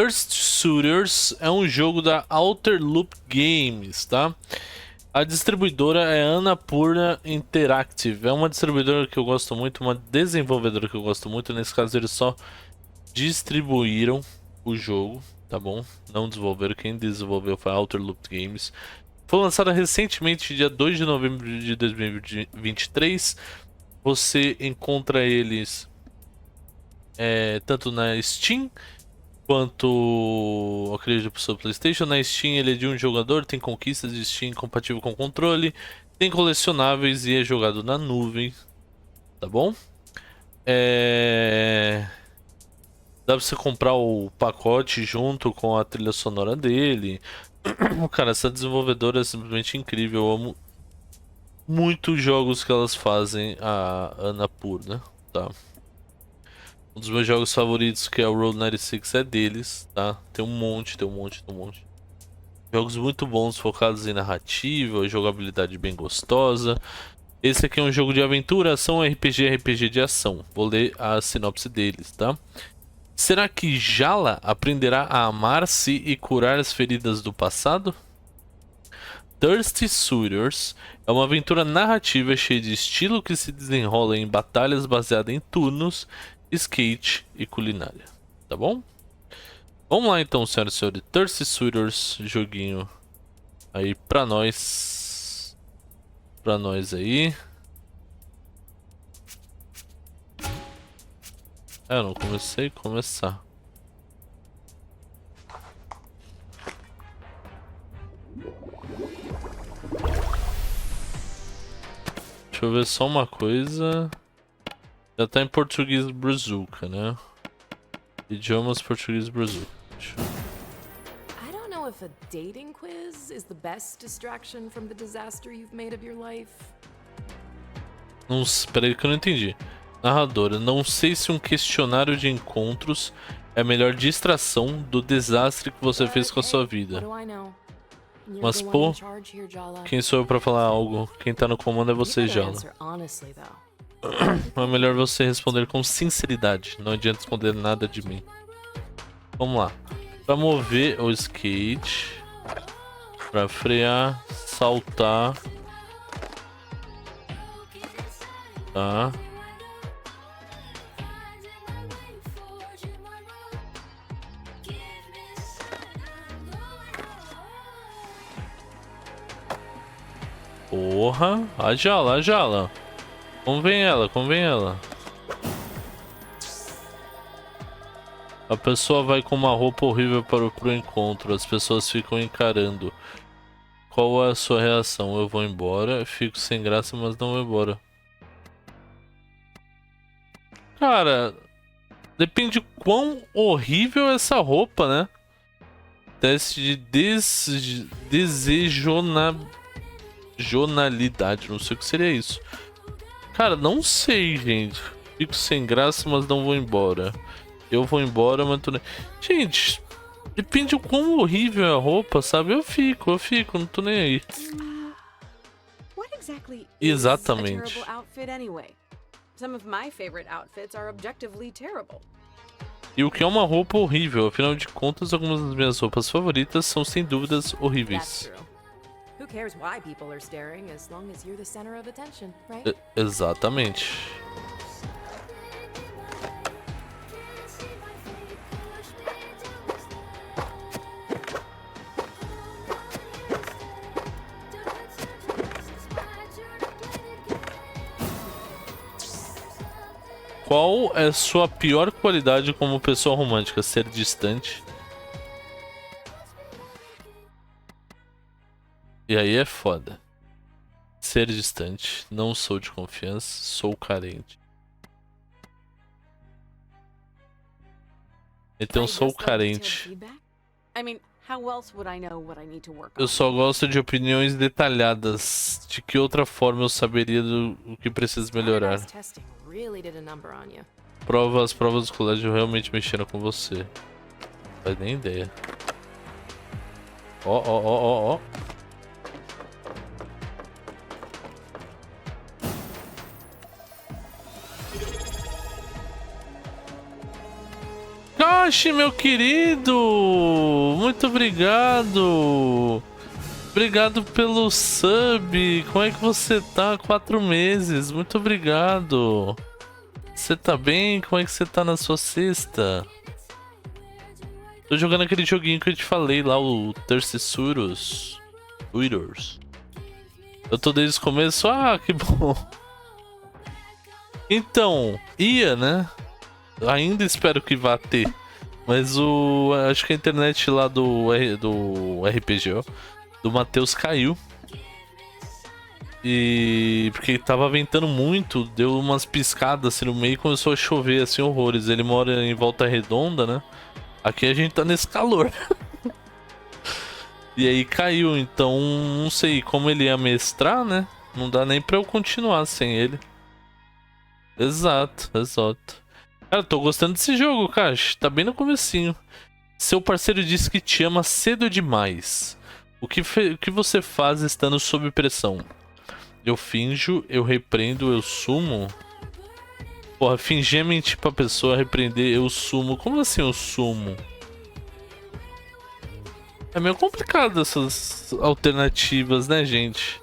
Thirsty Suitors é um jogo da Outer Loop Games, tá? A distribuidora é Annapurna Interactive. É uma distribuidora que eu gosto muito, uma desenvolvedora que eu gosto muito. Nesse caso, eles só distribuíram o jogo, tá bom? Não desenvolveram. Quem desenvolveu foi a Outer Loop Games. Foi lançada recentemente, dia 2 de novembro de 2023. Você encontra eles tanto na Steam quanto, acredito, pro seu PlayStation. Na Steam ele é de um jogador, tem conquistas de Steam compatível com controle, tem colecionáveis e é jogado na nuvem, tá bom? Dá pra você comprar o pacote junto com a trilha sonora dele. Cara, essa desenvolvedora é simplesmente incrível. Eu amo muitos jogos que elas fazem, a Annapurna, tá? Um dos meus jogos favoritos, que é o Road 96, é deles, tá? Tem um monte. Jogos muito bons, focados em narrativa, jogabilidade bem gostosa. Esse aqui é um jogo de aventura, ação, RPG de ação. Vou ler a sinopse deles, tá? Será que Jala aprenderá a amar-se e curar as feridas do passado? Thirsty Suitors é uma aventura narrativa cheia de estilo que se desenrola em batalhas baseadas em turnos, skate e culinária, tá bom? Vamos lá então, senhoras e senhores. Thirsty Suitors, joguinho aí pra nós. Aí. Eu não comecei a começar. Deixa eu ver só uma coisa. Já tá em português brazuca, né? Idiomas português brazuca. I don't know if a dating quiz is the best distraction from the disaster you've made of your life. Não, espera aí que eu não entendi. Narradora, não sei se um questionário de encontros é a melhor distração do desastre que você fez com a sua vida. Mas pô, quem sou eu pra falar algo? Quem tá no comando é você, Jala. É melhor você responder com sinceridade. Não adianta esconder nada de mim. Vamos lá. Pra mover o skate, pra frear, saltar. Tá. Porra, a Jala. Convém ela. A pessoa vai com uma roupa horrível pro encontro. As pessoas ficam encarando. Qual é a sua reação? Eu vou embora, fico sem graça, mas não vou embora. Cara, depende de quão horrível é essa roupa, né? Teste de desejonalidade, não sei o que seria isso. Cara, não sei, gente. Fico sem graça, mas não vou embora. Eu vou embora, mas tô... Gente, depende de quão horrível é a roupa, sabe? Eu fico, não tô nem aí. Exatamente. E o que é uma roupa horrível? Afinal de contas, algumas das minhas roupas favoritas são sem dúvidas horríveis. Who cares why people are staring as long as you're the center of attention, right? Exatamente. Qual é sua pior qualidade como pessoa romântica? Ser distante? E aí é foda. Ser distante. Não sou de confiança. Sou carente. Então sou carente. Eu só gosto de opiniões detalhadas. De que outra forma eu saberia o que preciso melhorar? As provas do colégio realmente mexeram com você. Não faz nem ideia. Ó. Kashi, meu querido! Muito obrigado! Obrigado pelo sub! Como é que você tá? 4 meses, muito obrigado! Você tá bem? Como é que você tá na sua sexta? Tô jogando aquele joguinho que eu te falei lá, o Thirsty Suitors. Eu tô desde o começo, que bom! Então, ia, né? Ainda espero que vá ter. Mas acho que a internet lá do RPG, ó, do Matheus caiu. E porque tava ventando muito, deu umas piscadas assim no meio e começou a chover assim horrores. Ele mora em Volta Redonda, né? Aqui a gente tá nesse calor. E aí caiu, então não sei como ele ia mestrar, né? Não dá nem pra eu continuar sem ele. Exato, exato. Cara, eu tô gostando desse jogo, cara. Tá bem no comecinho. Seu parceiro disse que te ama cedo demais. O que você faz estando sob pressão? Eu finjo, eu repreendo, eu sumo? Porra, fingir é mentir pra pessoa, repreender, eu sumo. Como assim eu sumo? É meio complicado essas alternativas, né, gente?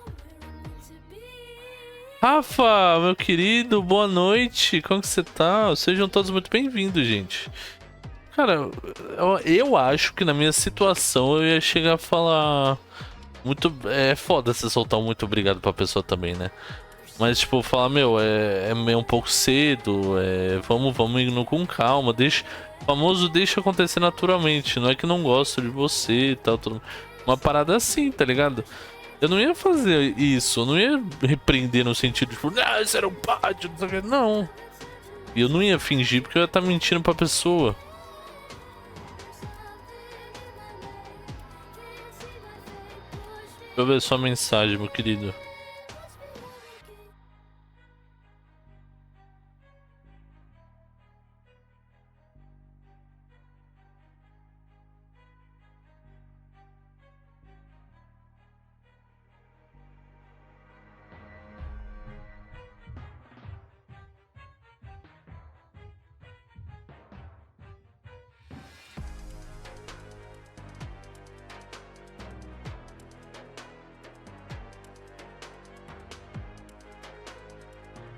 Rafa, meu querido, boa noite. Como que você tá? Sejam todos muito bem-vindos, gente. Cara, eu acho que na minha situação eu ia chegar a falar... Muito... É foda você soltar um muito obrigado pra pessoa também, né? Mas, tipo, falar, meu, é meio um pouco cedo, vamos indo com calma, deixa... O famoso deixa acontecer naturalmente, não é que não gosto de você e tal, tudo... Uma parada assim, tá ligado? Eu não ia fazer isso, eu não ia repreender no sentido de, tipo, você era um pátio, não sei o que, não. E eu não ia fingir porque eu ia estar mentindo pra pessoa. Deixa eu ver sua mensagem, meu querido.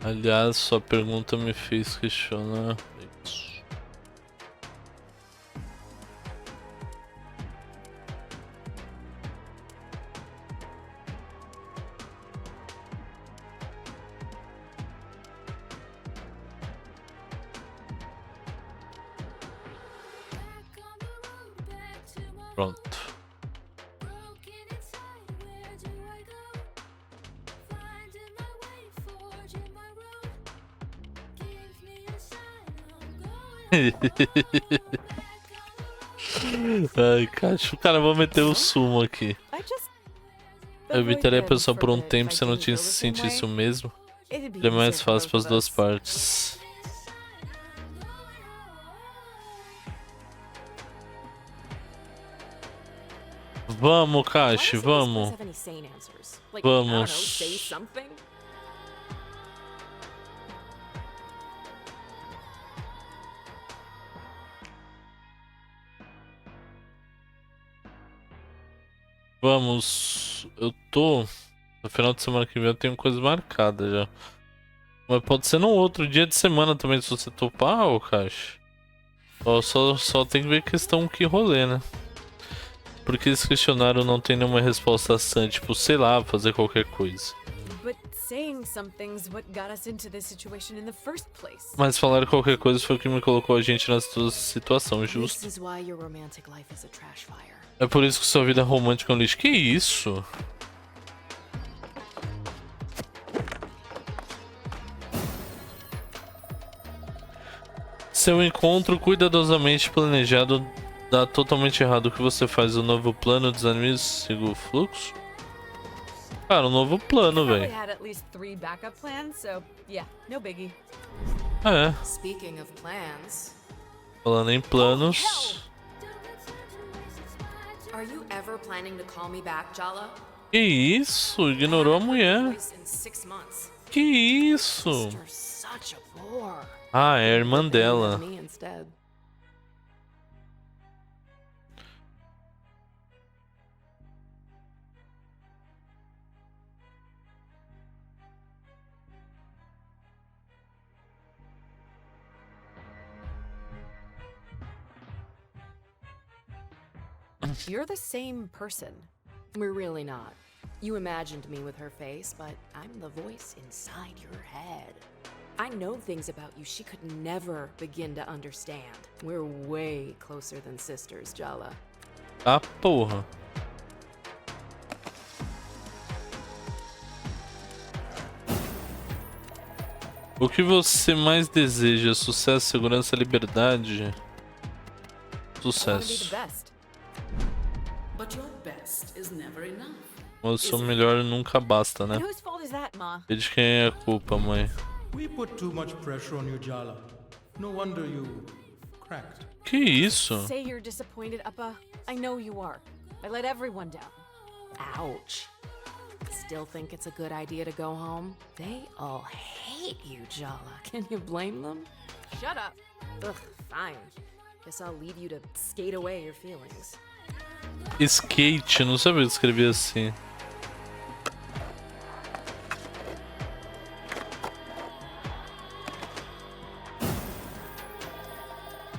Aliás, sua pergunta me fez questionar isso. Pronto. Ai, cara, vou meter o sumo aqui. Eu evitaria a pessoa por um tempo se eu não tinha sentido isso mesmo. Ele é mais fácil para as duas partes. Vamos, Kashi, vamos. Vamos. Vamos. Eu tô. No final de semana que vem eu tenho coisa marcada já. Mas pode ser num outro dia de semana também, se você topar, ô Kashi. Só tem que ver questão que rolê, né? Porque esse questionário não tem nenhuma resposta sã, tipo, sei lá, fazer qualquer coisa. Mas falar qualquer coisa foi o que me colocou a gente nessa situação, justo. É por isso que sua vida romântica é um lixo. Que isso? Seu encontro cuidadosamente planejado dá totalmente errado. O que você faz? O novo plano desanima, siga o fluxo? Cara, um novo plano, velho. É. Falando em planos. Que isso? Ignorou a mulher. Que isso? Ah, é a irmã dela. You're the same person. We're really not. You imagined me with her face, but I'm the voice inside your head. I know things about you she could never begin to understand. We're way closer than sisters, Jala. Ah, porra. O que você mais deseja? Sucesso, segurança, liberdade? Sucesso. O seu melhor nunca basta, né? E de quem é a culpa, mãe? We put too much pressure on you, Jala. No wonder you cracked. Que isso? Say you're disappointed, Appa. I know you are. I let everyone down. Ouch. Still think it's a good idea to go home? They all hate you, Jala. Can you blame them? Shut up. Ugh, fine. Guess I'll leave you to skate away your feelings. Skate, não sabia escrever assim.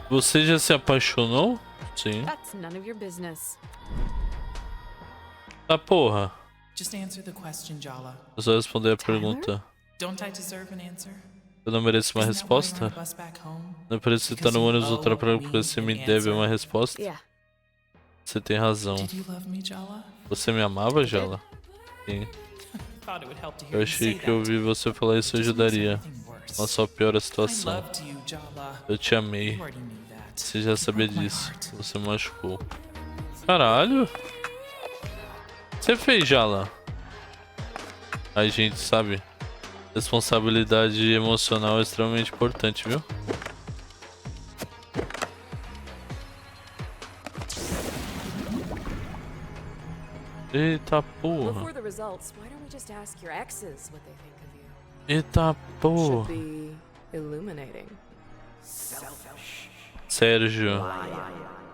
Você já se apaixonou? Sim. That's none of your business. Ah, porra. Just answer the question, Jala. Eu só responder a pergunta. Don't I deserve an answer? Eu não mereço uma Isn't that why we're resposta? on the bus back home? Não é por isso que você tá no ônibus voltar pra porque você me deve uma resposta? Yeah. Você tem razão. Did you love me, Jala? Você me amava, Jala? Sim. Thought it would help to hear Eu you achei say que that. ouvir você falar isso ajudaria. Não só piora a I situação. loved you, Jala. Eu te amei. You already knew that. Você já sabia Broke my disso. heart. Você machucou. Caralho. Você fez, Jala? Aí, gente, sabe? Responsabilidade emocional é extremamente importante, viu? Eita porra. Before the results, why don't we just ask your exes what they think of you? Eita Should porra. be illuminating. Sérgio.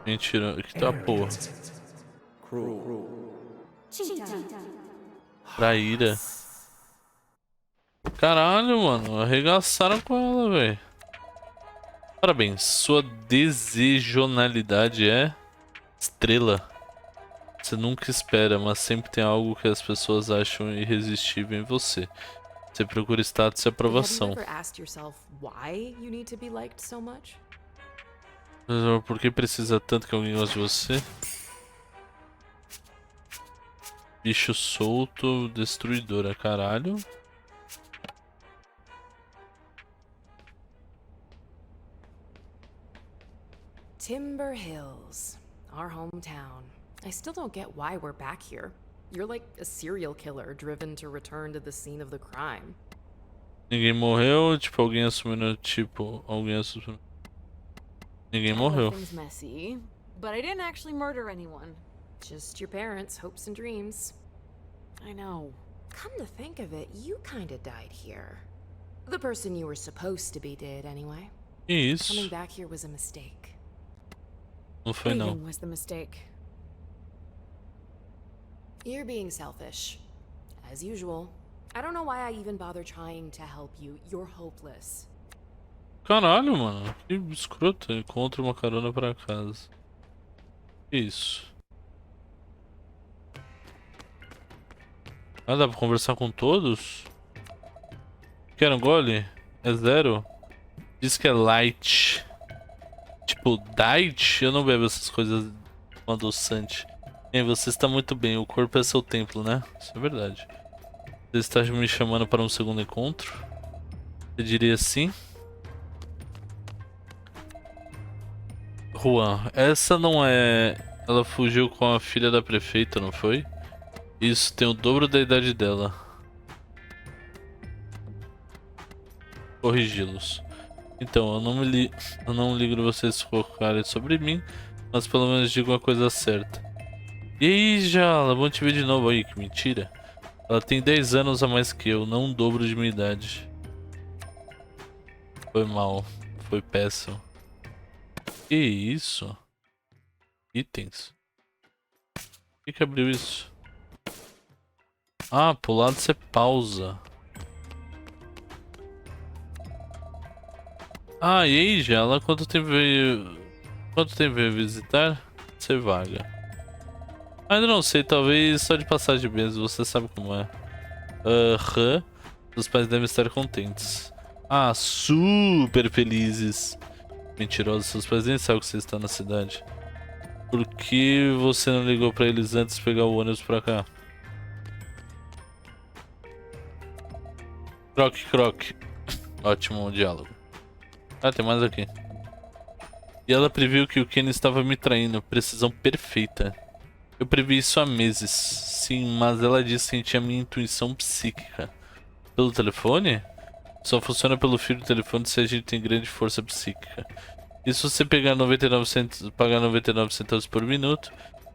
Mentira. Eita porra. Traíra. Caralho, mano. Arregaçaram com ela, velho. Parabéns. Sua desejonalidade é estrela. Você nunca espera, mas sempre tem algo que as pessoas acham irresistível em você. Você procura status e aprovação. Have you ever asked yourself why you need to be liked so much? Por que precisa tanto que alguém goste de você? Bicho solto, destruidora, caralho. Timber Hills, our hometown. I still don't get why we're back here. You're like a serial killer driven to return to the scene of the crime. Ninguém morreu, tipo, alguém assumindo, tipo, alguém assumindo. Ninguém morreu. Everything's messy, but I didn't actually murder anyone. Just your parents' hopes and dreams. I know. Come to think of it, you kinda died here. The person you were supposed to be did, anyway. Que Coming isso? back here was a mistake. Não foi não. Leaving was the mistake. You're being selfish. As usual. I don't know why I even bother trying to help you. You're hopeless. Caralho, mano. Que escroto. Encontra uma carona pra casa. Que isso? Ah, dá pra conversar com todos? Quer um gole? É 0? Diz que é light. Tipo, diet? Eu não bebo essas coisas com adoçante. Bem, você está muito bem. O corpo é seu templo, né? Isso é verdade. Você está me chamando para um segundo encontro? Eu diria sim. Juan, essa não é... Ela fugiu com a filha da prefeita, não foi? Isso, tem o dobro da idade dela. Corrigi-los. Então, eu não ligo de vocês focarem sobre mim, mas pelo menos digo uma coisa certa. E aí, Jala, vamos te ver de novo aí, que mentira. Ela tem 10 anos a mais que eu, não um dobro de minha idade. Foi mal, foi péssimo. Que isso? Itens. Por que abriu isso? Ah, pro lado você pausa. Ah, e aí, Jala, quanto tempo veio visitar? Você vaga. Ainda não sei, talvez só de passagem mesmo, você sabe como é. Aham. Os pais devem estar contentes. Ah, super felizes. Mentirosos, seus pais nem sabem que você está na cidade. Por que você não ligou pra eles antes de pegar o ônibus pra cá? Croque, croque. Ótimo diálogo. Ah, tem mais aqui. E ela previu que o Kenny estava me traindo. Precisão perfeita. Eu previ isso há meses. Sim, mas ela disse que sentia minha intuição psíquica. Pelo telefone? Só funciona pelo fio do telefone se a gente tem grande força psíquica. E se você pegar 99 centavos, pagar 99 centavos por minuto,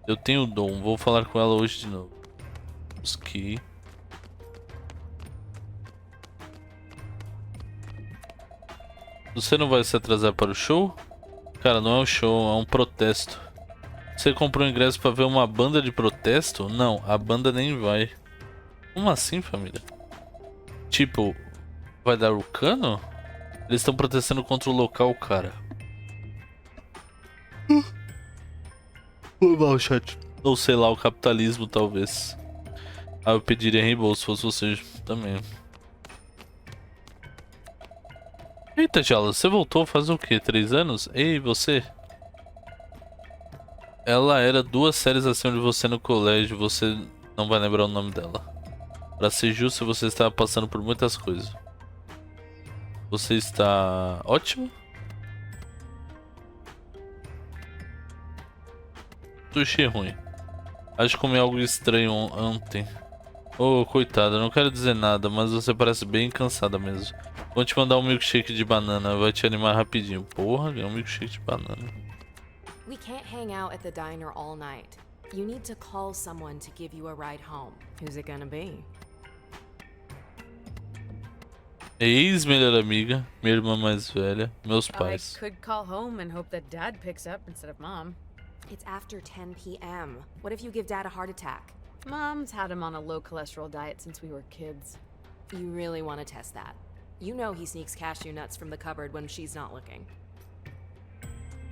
eu tenho o dom. Vou falar com ela hoje de novo. Busquei. Você não vai se atrasar para o show? Cara, não é um show, é um protesto. Você comprou ingresso pra ver uma banda de protesto? Não, a banda nem vai. Como assim, família? Tipo, vai dar o cano? Eles estão protestando contra o local, cara. Foi mal, chat. Ou sei lá, o capitalismo, talvez. Ah, eu pediria reembolso se fosse você também. Eita, Jala, você voltou faz o quê? 3 anos? Ei, você? Ela era 2 séries acima de você no colégio, você não vai lembrar o nome dela. Pra ser justo, você estava passando por muitas coisas. Você está ótimo? Sushi ruim. Acho que comi algo estranho ontem. Oh, coitada, não quero dizer nada, mas você parece bem cansada mesmo. Vou te mandar um milkshake de banana, vai te animar rapidinho. Porra, ganhei um milkshake de banana. We can't hang out at the diner all night. You need to call someone to give you a ride home. Who's it gonna be? Ex-melhor amiga, minha irmã mais velha, meus I pais. could call home and hope that Dad picks up instead of Mom. It's after 10 p.m. What if you give Dad a heart attack? Mom's had him on a low cholesterol diet since we were kids. You really want to test that? You know he sneaks cashew nuts from the cupboard when she's not looking.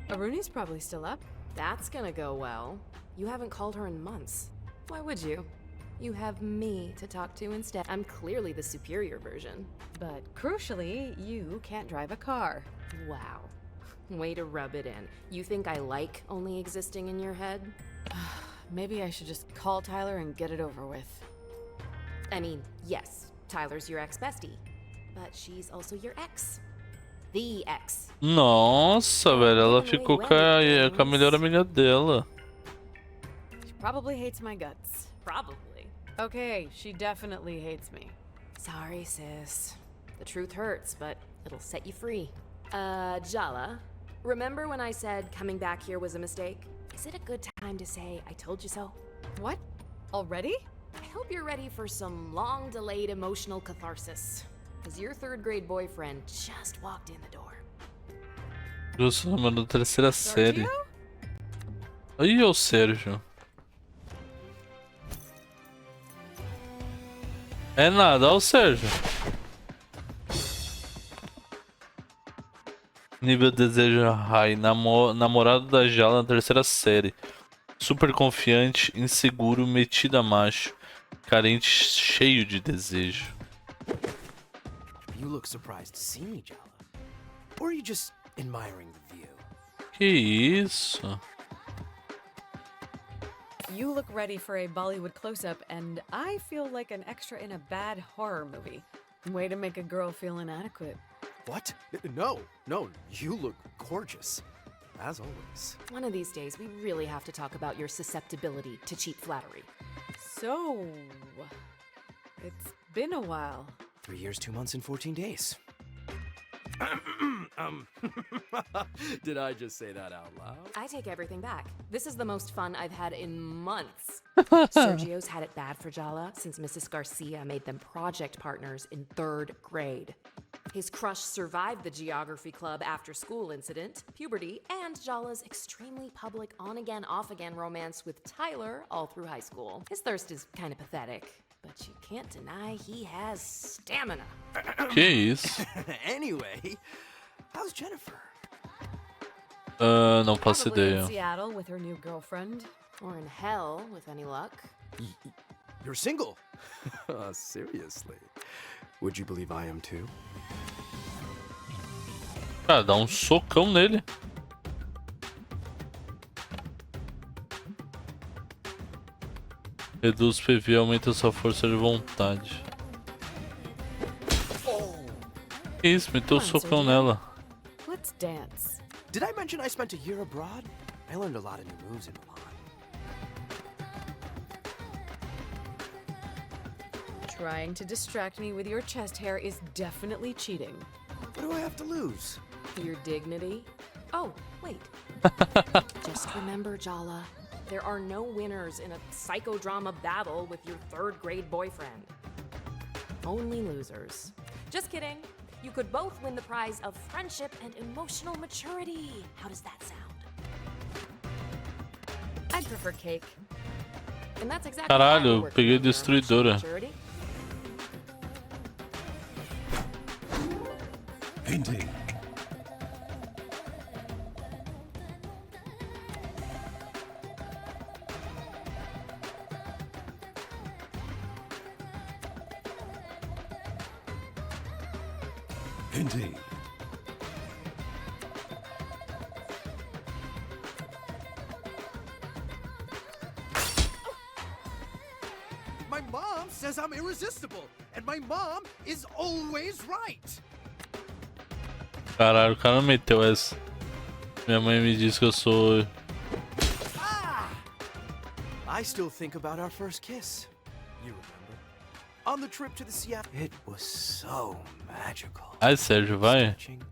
Aruni's probably still up. That's gonna go well. You haven't called her in months. Why would you? You have me to talk to instead. I'm clearly the superior version. But crucially, you can't drive a car. Wow. Way to rub it in. You think I like only existing in your head? Maybe I should just call Tyler and get it over with. I mean, yes, Tyler's your ex-bestie. But she's also your ex. The ex. Nossa, velho, ela ficou com a melhor amiga dela. She probably hates my guts. Probably. Okay, she definitely hates me. Sorry, sis. The truth hurts, but it'll set you free. Jala, remember when I said coming back here was a mistake? Is it a good time to say I told you so? What? Already? I hope you're ready for some long-delayed emotional catharsis. Because your third-grade boyfriend just walked in the door. Justo, mano, terceira série. Sergio? Aí, ô Sérgio. É nada, ó o Sérgio. Nível desejo high, namorado da Jala na terceira série. Super confiante, inseguro, metido a macho. Carente, cheio de desejo. You look surprised to see me, Jala. Or are you just admiring the view? Que isso? You look ready for a Bollywood close-up, and I feel like an extra in a bad horror movie. Way to make a girl feel inadequate. What? No, you look gorgeous. As always. One of these days, we really have to talk about your susceptibility to cheap flattery. So, it's been a while. 3 years, 2 months, and 14 days. Did I just say that out loud? I take everything back. This is the most fun I've had in months. Sergio's had it bad for Jala since Mrs. Garcia made them project partners in 3rd grade. His crush survived the geography club after school incident, puberty, and Jala's extremely public on-again, off-again romance with Tyler all through high school. His thirst is kind of pathetic, but you can't deny he has stamina. Que isso? Anyway, how's Jennifer? Não faço Probably in ideia. Seattle with her new girlfriend. Or in hell, with any luck. You're single? Seriously? Would you believe I am too? Cara, dá um socão nele. Reduz PV e aumenta sua força de vontade. Que isso, meteu um socão nela. Let's dance. Did I mention I spent a year abroad? I learned a lot of new moves in Milan. Trying to distract me with your chest hair is definitely cheating. What do I have to lose? Your dignity? Oh, wait. Just remember, Jala, there are no winners in a psychodrama battle with your third-grade boyfriend. Only losers. Just kidding. You could both win the prize of friendship and emotional maturity. How does that sound? I'd prefer cake. And that's exactly Caralho, why eu we're peguei working on your destruidora. emotional maturity. Painting. Painting. My mom says I'm irresistible, and my mom is always right. Caralho, o cara não meteu essa. Minha mãe me disse que eu sou... I still think about our first kiss. You remember? On the trip to the Seattle. It was so magical. Ai, Sérgio, vai. Stretching,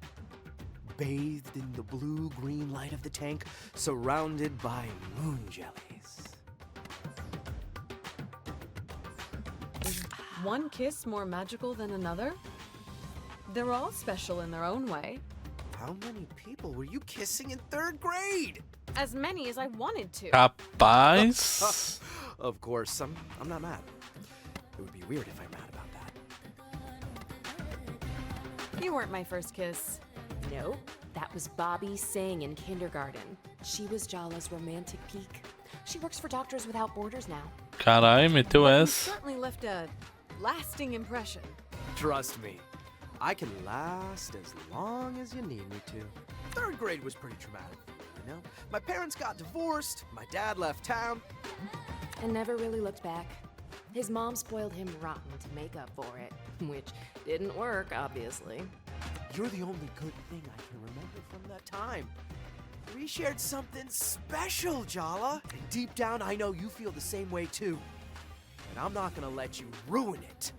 bathed in the blue-green light of the tank, surrounded by moon jellies. Is one kiss more magical than another? They're all special in their own way. How many people were you kissing in 3rd grade? As many as I wanted to. Capaz. Of course, I'm not mad. It would be weird if I'm mad about that. You weren't my first kiss. Nope, that was Bobby Singh in kindergarten. She was Jala's romantic peak. She works for Doctors Without Borders now. Caralho, meteu You essa. certainly left a lasting impression. Trust me, I can last as long as you need me to. 3rd grade was pretty traumatic, you know? My parents got divorced, my dad left town. And never really looked back. His mom spoiled him rotten to make up for it, which didn't work, obviously. You're the only good thing I can remember from that time. We shared something special, Jala. And deep down, I know you feel the same way too. And I'm not gonna let you ruin it.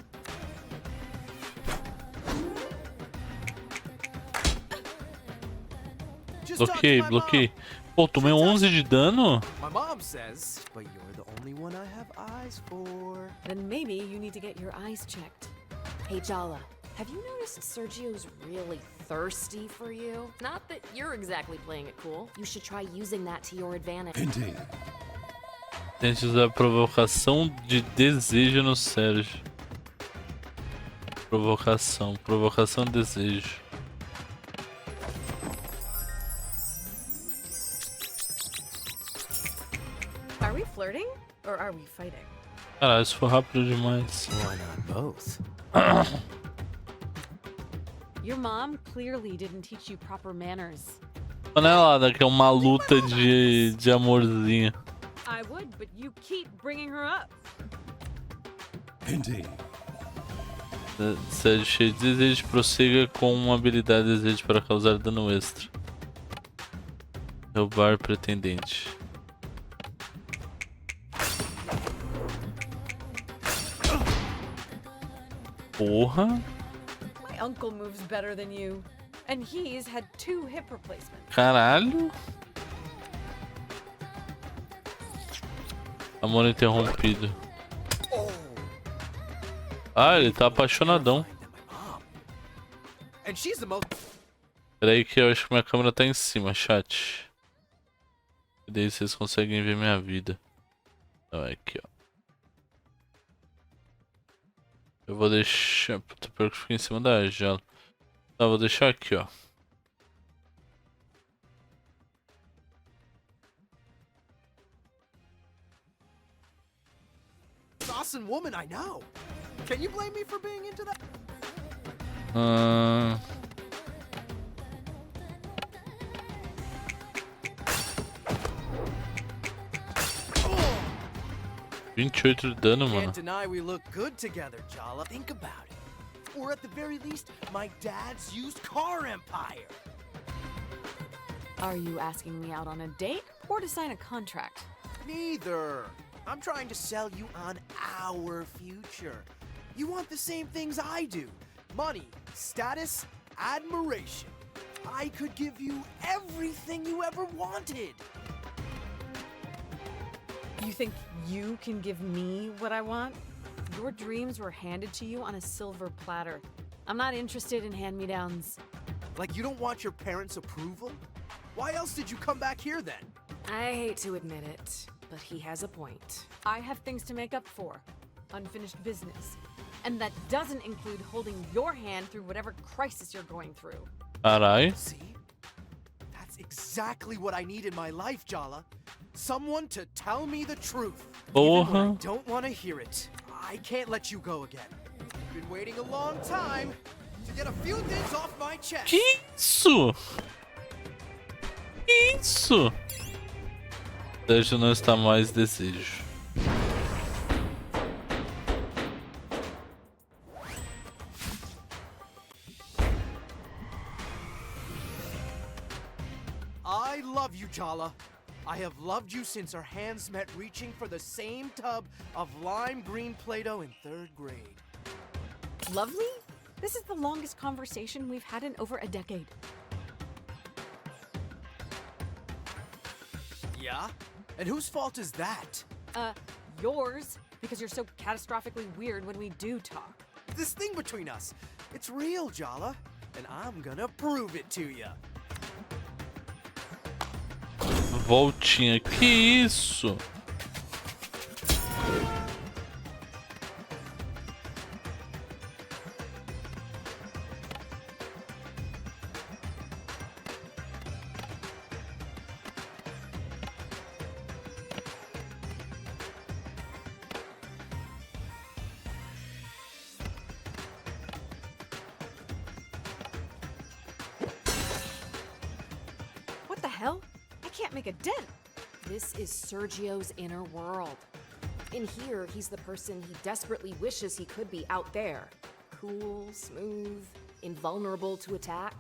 Just talk to Bloqueei, my bloqueei. mom. Pô, tomei 11 de dano? My mom says, but you're the only one I have eyes for. Then maybe you need to get your eyes checked. Hey, Jala, have you noticed Sergio's really thirsty for you? Not that you're exactly playing it cool. You should try using that to your advantage. Painting. Tente usar provocação de desejo no Sérgio. Provocação, provocação de desejo. Are we flirting or are we fighting? Caralho, isso foi rápido demais. Why not both? Your mom clearly didn't teach you proper manners. Panelada, que é uma luta de amorzinho. I would, but you keep bringing her up. Painting. Sérgio cheio de desejo, prossiga com uma habilidade de desejo para causar dano extra. Roubar pretendente. Porra. My uncle moves better than you. And he's had 2 hip replacements. Caralho. Amor interrompido. Ah, ele tá apaixonadão. And she's the most. Pera aí que eu acho que minha câmera tá em cima, chat. E daí vocês conseguem ver minha vida. Então é aqui, ó. Eu vou deixar... Puta, pior que fica em cima da janela. Tá, vou deixar aqui, ó. awesome woman, I know. Can you blame me for being into that? Ah, 28 de dano, mano. Can't deny we look good together, Jala. Think about it. Or at the very least, my dad's used car empire. Are you asking me out on a date or to sign a contract? Neither. I'm trying to sell you on our future. You want the same things I do. Money, status, admiration. I could give you everything you ever wanted. You think you can give me what I want? Your dreams were handed to you on a silver platter. I'm not interested in hand-me-downs. Like you don't want your parents' approval? Why else did you come back here then? I hate to admit it, but he has a point. I have things to make up for. Unfinished business. And that doesn't include holding your hand through whatever crisis you're going through. Carai. See? That's exactly what I need in my life, Jala. Someone to tell me the truth. Even when I Porra. don't want to hear it. I can't let you go again. Been waiting a long time to get a few things off my chest. Que isso? Que isso? Desejo não está mais desejo. I love you, Jala. I have loved you since our hands met reaching for the same tub of lime green Play-Doh in 3rd grade. Lovely? This is the longest conversation we've had in over a decade. Yeah? And whose fault is that? Yours, because you're so catastrophically weird when we do talk. This thing between us, it's real, Jala. And I'm gonna prove it to you. Voltinha, que isso? What the hell? I can't make a dent. This is Sergio's inner world. In here, he's the person he desperately wishes he could be out there. Cool, smooth, invulnerable to attack.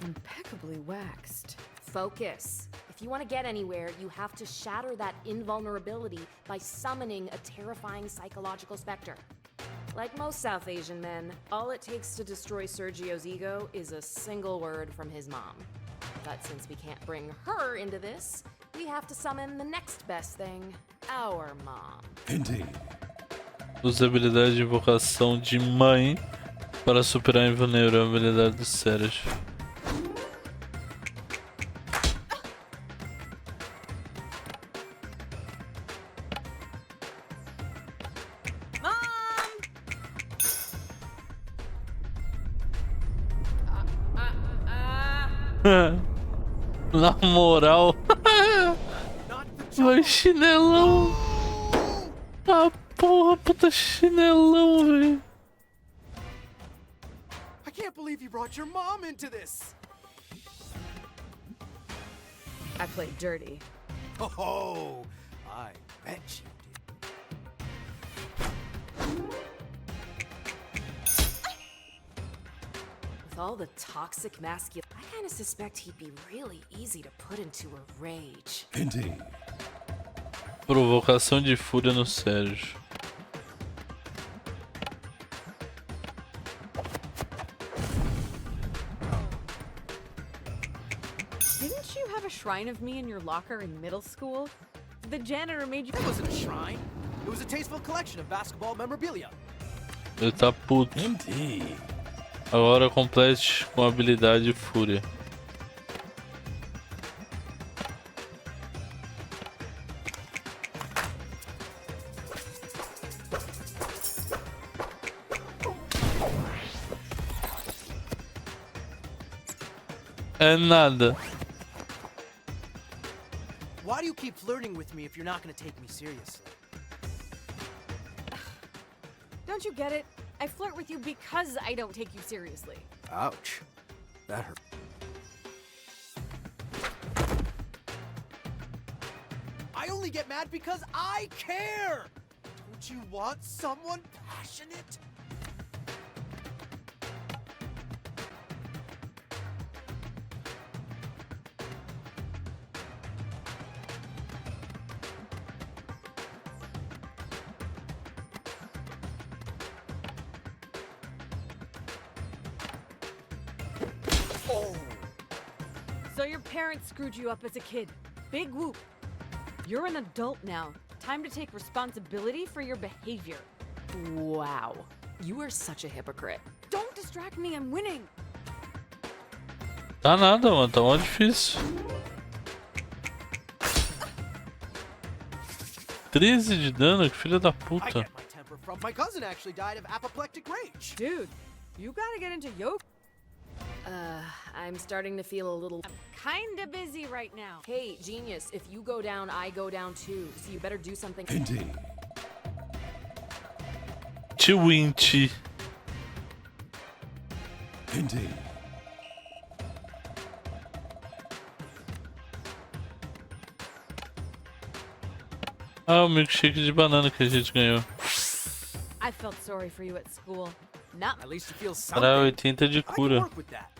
Impeccably waxed. Focus. If you want to get anywhere, you have to shatter that invulnerability by summoning a terrifying psychological specter. Like most South Asian men, all it takes to destroy Sergio's ego is a single word from his mom. But since we can't bring her into this, we have to summon the next best thing, our mom. Use a habilidade de invocação de mãe para superar a invulnerabilidade do Sérgio. Na moral, Not the vai Jala. chinelão. Ah, porra, puta chinelão, velho. I can't believe you brought your mom into this. I played dirty. Oh, I bet you did. With all the toxic masculine, I kind of suspect he'd be really easy to put into a rage. Provocação de fúria no Sérgio. Didn't you have a shrine of me in your locker in middle school? The janitor made you. It wasn't a shrine. It was a tasteful collection of basketball memorabilia. Ele tá puto. Agora complete com habilidade fúria. É nada. Why do you keep flirting with me if you're not going to take me seriously? Don't you get it? I flirt with you because I don't take you seriously. Ouch. That hurt. I only get mad because I care! Don't you want someone passionate? So your parents screwed you up as a kid. Big whoop. You're an adult now. Time to take responsibility for your behavior. Wow. You are such a hypocrite. Don't distract me, I'm winning. Tá nada, mano. Tá mó difícil. 13 de dano, que filha da I puta. get my temper from my cousin actually died of apoplectic rage. Dude, you gotta get into yoga. I'm starting to feel a little... Kinda busy right now. Hey, genius, if you go down, I go down too. So you better do something. Indeed. Twinty. Indeed. Ah, o milkshake de banana que a gente ganhou. I felt sorry for you at school. Not At least you feel something. Para 80 de I can cura. work with that.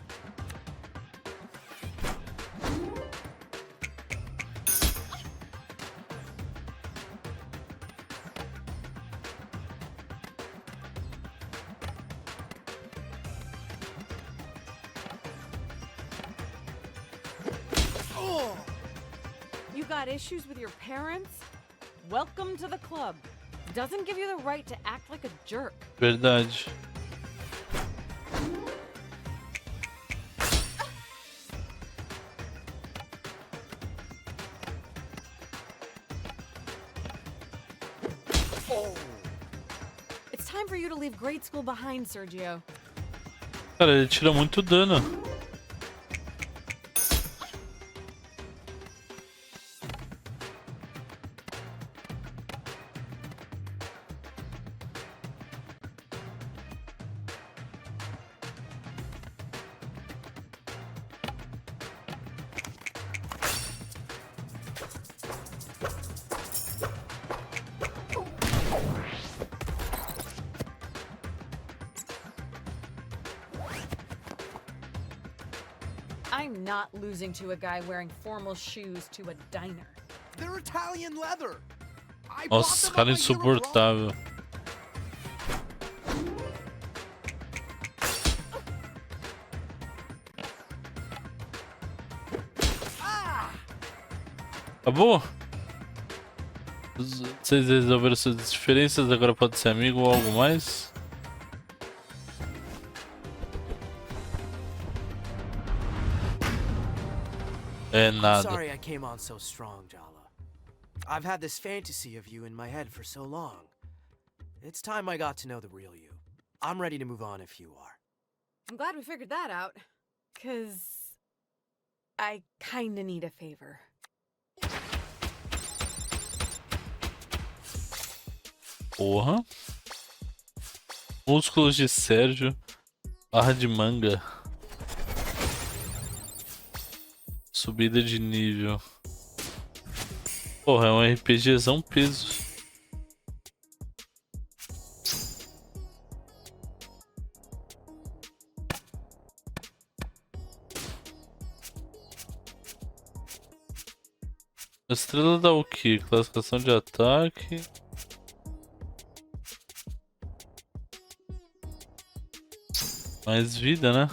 You got issues with your parents? Welcome to the club. Doesn't give you the right to act like a jerk. Verdade. It's time for you to leave grade school behind, Sergio. Cara, ele tira muito dano. I'm not losing to a guy wearing formal shoes to a diner. They're Italian leather. I bought Nossa, them cara on my year abroad. insuportável. Acabou? Vocês resolveram suas diferenças, agora pode ser amigo ou algo mais? É nada. Sorry I came on so strong, Jala. I've had this fantasy of you in my head for so long. It's time I got to know the real you. I'm ready to move on if you are. I'm glad we figured that out. 'Cause I kinda need a favor. Porra. Músculos de Sérgio. Barra de manga. Subida de nível. Porra, é um RPGzão peso. A estrela dá o quê? Classificação de ataque. Mais vida, né?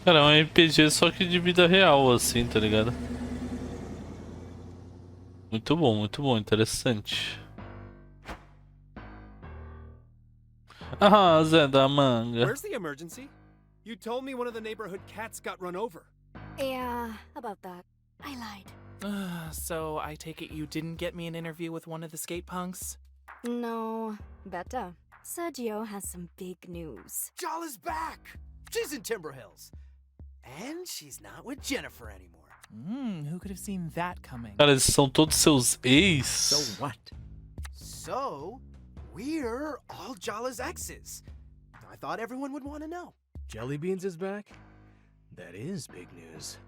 Cara, é um RPG só que de vida real, assim, tá ligado? Muito bom, interessante. Ah, Zé da manga. Where's the emergency? You told me one of the neighborhood cats got run over. Yeah, about that. I lied. So I take it you didn't get me an interview with one of the skate punks? No, better. Sergio has some big news. Jala's back! She's in Timber Hills. And she's not with Jennifer anymore. Who could have seen that coming? Cara, esses são todos seus ex? So what? So, we're all Jala's exes. I thought everyone would want to know. Jellybeans is back? That is big news.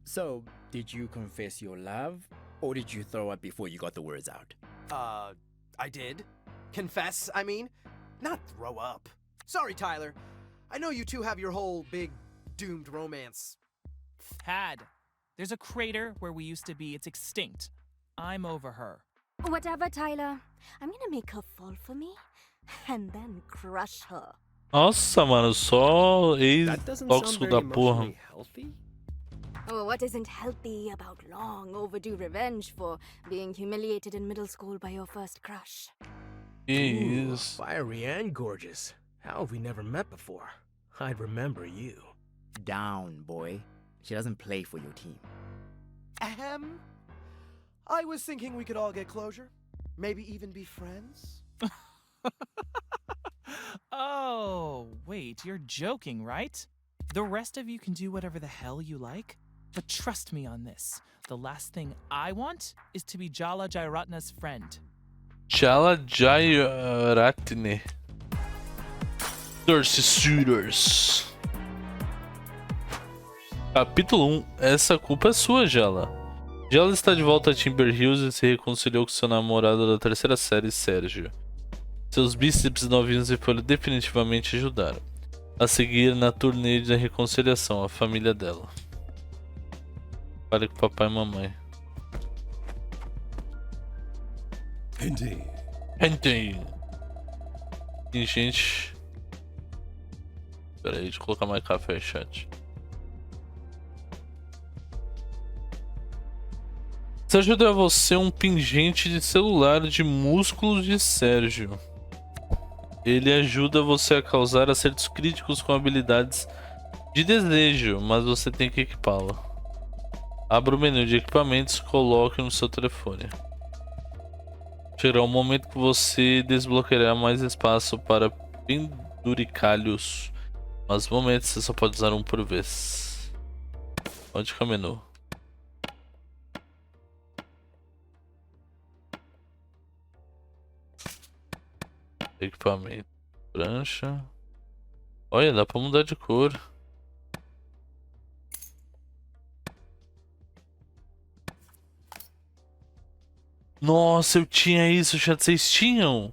So, did you confess your love, or did you throw up before you got the words out? I did. Confess, I mean. Not throw up. Sorry, Tyler. I know you two have your whole big, doomed romance. Had. There's a crater where we used to be. It's extinct. I'm over her. Whatever, Tyler. I'm gonna make her fall for me and then crush her. Nossa, mano, só That doesn't sound ex-tóxico very da porra. emotionally healthy. Oh, what isn't healthy about long overdue revenge for being humiliated in middle school by your first crush? Que Ooh, isso? fiery and gorgeous. How have we never met before? I'd remember you. Down, boy. She doesn't play for your team. I was thinking we could all get closure. Maybe even be friends. Oh, wait, you're joking, right? The rest of you can do whatever the hell you like, but trust me on this. The last thing I want is to be Jala Jairatna's friend. Jala Jairatne. Thirsty Suitors. Capítulo 1. Essa culpa é sua, Jala. Jala está de volta a Timber Hills e se reconciliou com seu namorado da terceira série, Sérgio. Seus bíceps novinhos e folha definitivamente ajudaram. A seguir na turnê de reconciliação, a família dela. Fale com papai e mamãe. Gente. E gente. Pera aí, deixa eu colocar mais café no chat. Sérgio deu a você um pingente de celular de músculos de Sérgio. Ele ajuda você a causar acertos críticos com habilidades de desejo, mas você tem que equipá-lo. Abra o menu de equipamentos e coloque no seu telefone. Chegará um momento que você desbloqueará mais espaço para penduricalhos, mas no momento você só pode usar um por vez. Onde que é o menu? Equipamento, prancha. Olha, dá pra mudar de cor. Nossa, eu tinha isso, chat. Vocês tinham?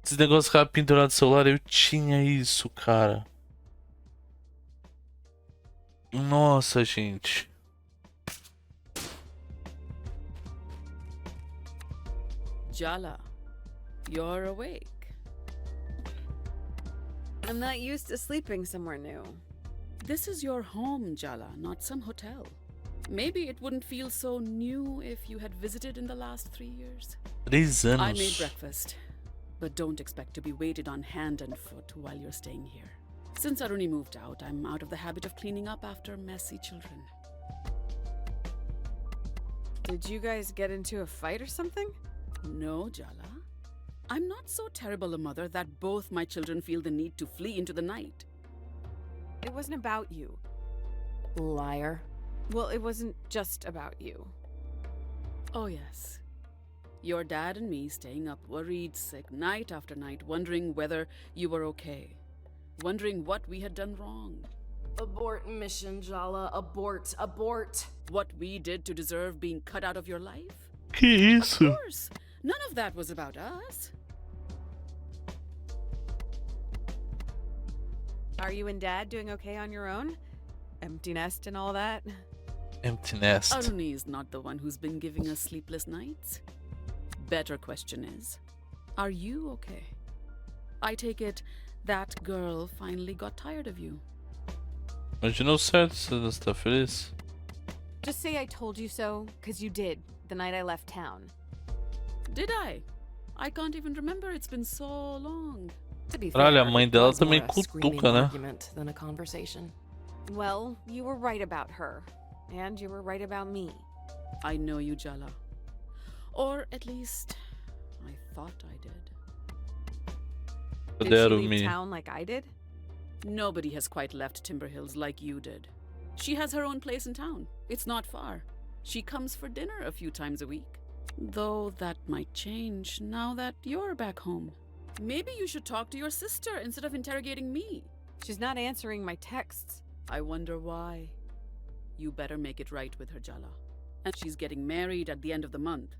Esse negócio que ficava pendurado no celular, eu tinha isso, cara. Nossa, gente. Jala, you're awake. I'm not used to sleeping somewhere new. This is your home, Jala, not some hotel. Maybe it wouldn't feel so new if you had visited in the last 3 years. 3 anos. I made breakfast, but don't expect to be waited on hand and foot while you're staying here. Since Aruni moved out, I'm out of the habit of cleaning up after messy children. Did you guys get into a fight or something? No, Jala. I'm not so terrible a mother that both my children feel the need to flee into the night. It wasn't about you. Liar. Well, it wasn't just about you. Oh, yes. Your dad and me staying up worried, sick, night after night, wondering whether you were okay. Wondering what we had done wrong. Abort mission, Jala. Abort. Abort. What we did to deserve being cut out of your life? Que isso? Of course. None of that was about us. Are you and Dad doing okay on your own? Empty nest and all that? Empty nest. Aruni is not the one who's been giving us sleepless nights. Better question is, are you okay? I take it that girl finally got tired of you. Mas deu certo, você tá feliz? Just say I told you so, 'cause you did, the night I left town. Did I? I can't even remember, it's been so long. To be Caralho, fair, a mãe it dela was more também a screaming cutuca, né? argument than a conversation. Well, you were right about her. And you were right about me. I know you, Jala. Or at least, I thought I did. Did she leave town like I did? Nobody has quite left Timber Hills like you did. She has her own place in town. It's not far. She comes for dinner a few times a week. Though that might change now that you're back home. Maybe you should talk to your sister instead of interrogating me. She's not answering my texts. I wonder why. You better make it right with her, Jala. And she's getting married at the end of the month.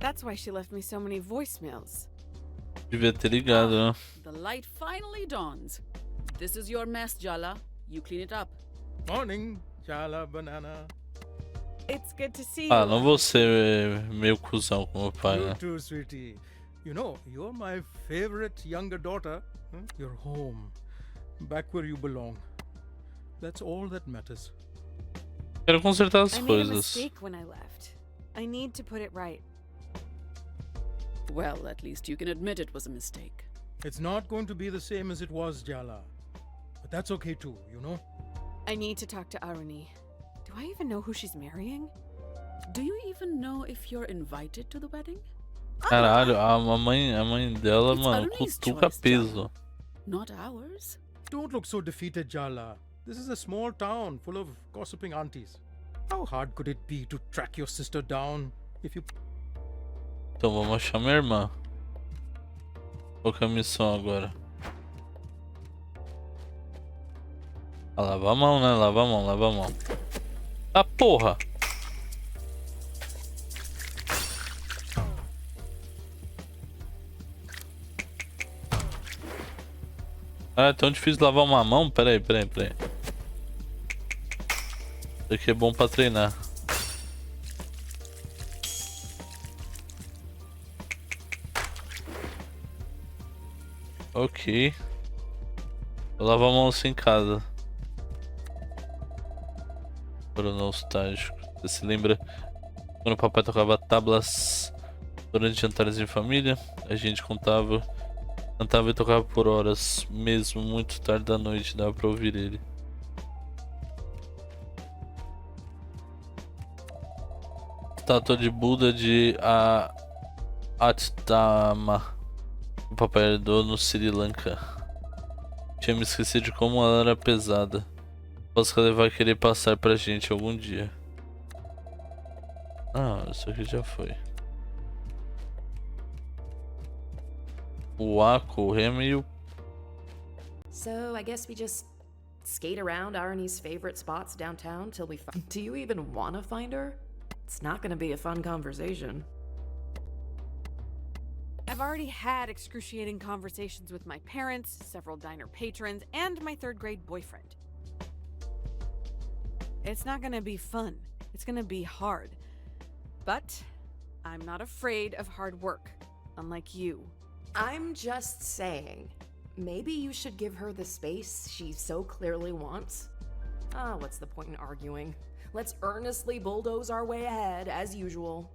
That's why she left me so many voicemails. Devia ter ligado, né? The light finally dawns. This is your mess, Jala. You clean it up. Morning, Jala Banana. It's good to see you. Ah, não vou ser meio cuzão com meu pai, You né? too, sweetie. You know, you're my favorite younger daughter. You're home. Back where you belong. That's all that matters. Quero consertar as I made a coisas. mistake when I left. I need to put it right. Well, at least you can admit it was a mistake. It's not going to be the same as it was, Jala. But that's okay too, you know? I need to talk to Aruni. Do I even know who she's marrying? Do you even know if you're invited to the wedding? Caralho, a mãe dela, It's mano, Aruni's cutuca choice, peso. Jala. Not ours. Don't look so defeated, Jala. This is a small town full of gossiping aunties. How hard could it be to track your sister down if you... Então vamos achar minha irmã. Qual que é a missão agora? Ah, lava a mão, né? Lava a mão, lava a mão. Ah, porra! Ah, é tão difícil lavar uma mão? Pera aí. Isso aqui é bom pra treinar. Ok. Vou lavar a mão assim em casa. Nostálgico. Você se lembra quando o papai tocava tablas durante jantares em família? A gente cantava e tocava por horas, mesmo muito tarde da noite, dava pra ouvir ele. Estátua de Buda de Atitama. O papai herdou no Sri Lanka. Tinha me esquecido de como ela era pesada. Posso que ela vai querer passar pra gente algum dia. Ah, isso aqui já foi. O Ako, o Remy e o... So, I guess we just skate around Arnie's favorite spots downtown till we find... Do you even want to find her? It's not gonna be a fun conversation. I've already had excruciating conversations with my parents, several diner patrons, and my third grade boyfriend. It's not gonna be fun. It's gonna be hard. But I'm not afraid of hard work, unlike you. I'm just saying, maybe you should give her the space she so clearly wants. Ah, what's the point in arguing? Let's earnestly bulldoze our way ahead, as usual.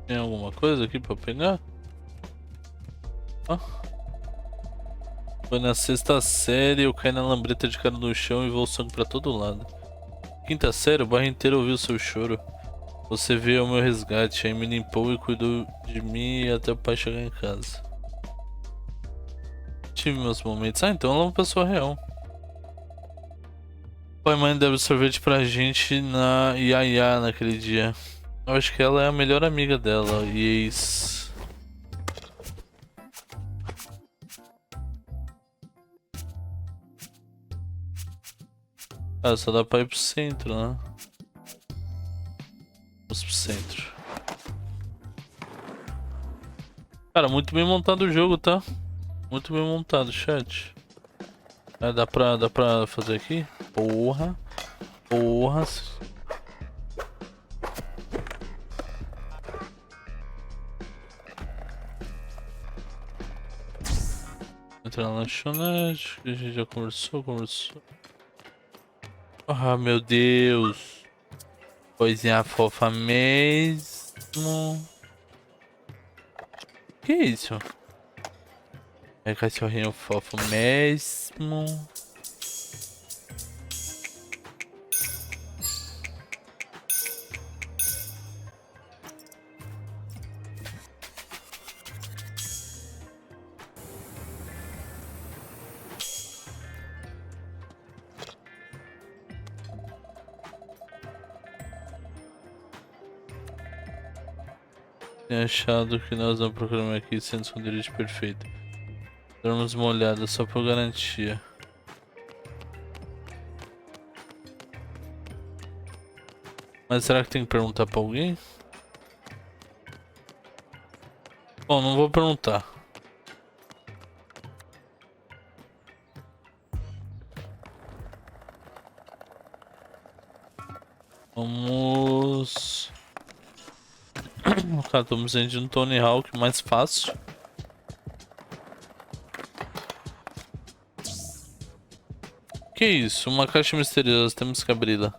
Tem alguma coisa aqui pra pegar? Ah. Foi na sexta série, eu caí na lambreta de cara no chão e voou sangue pra todo lado. Quinta série, o bairro inteiro ouviu seu choro. Você veio ao meu resgate, aí me limpou e cuidou de mim até o pai chegar em casa. Tive meus momentos. Ah, então ela é uma pessoa real. Pai e mãe deram sorvete pra gente na Yaya naquele dia. Eu acho que ela é a melhor amiga dela e ex. Ah, só dá pra ir pro centro, né? Vamos pro centro. Cara, muito bem montado o jogo, tá? Muito bem montado, chat. Ah, dá pra fazer aqui? Porra. Entra na lanchonete, que a gente já conversou. Ah, meu Deus. Coisinha fofa mesmo. Que isso? É cachorrinho fofo mesmo. Tem achado que nós não procuramos aqui sendo esconderijo perfeito. Damos uma olhada só por garantia. Mas será que tem que perguntar pra alguém? Bom, não vou perguntar. Vamos... Cara, estamos indo no Tony Hawk mais fácil. Que isso? Uma caixa misteriosa, temos que abri-la.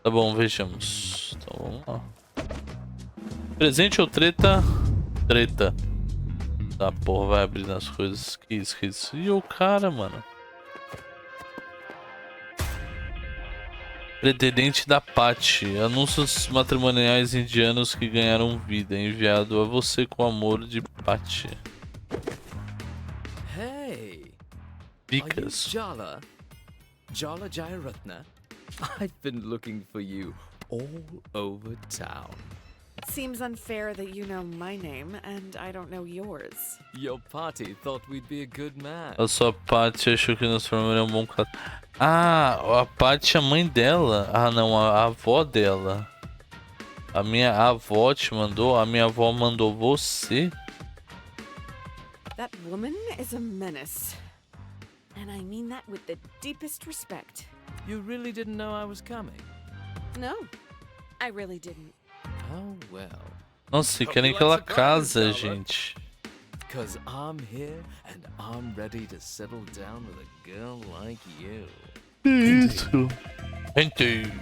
Tá bom, vejamos. Então vamos lá. Presente ou treta? Treta. Tá, porra, vai abrindo as coisas. Que isso, que isso? E o cara, mano? Pretendente da Parte. Anúncios matrimoniais indianos que ganharam vida. Enviado a você com amor de Parte. Hey! Dicas. Jala? Jala Jairatna? I've been looking for you all over town. Seems unfair that you know my name and I don't know yours. Your party thought we'd be a good match. A sua Paty achou que nós formaríamos um bom casal. Ah, a Paty é a mãe dela. Ah, não, a avó dela. A minha avó te mandou? A minha avó mandou você? That woman is a menace. And I mean that with the deepest respect. You really didn't know I was coming? No, I really didn't. Oh well. Nossa, querem que ela case, gente. Because I'm here and I'm ready to settle down with a girl like you. Isso. Enfrente.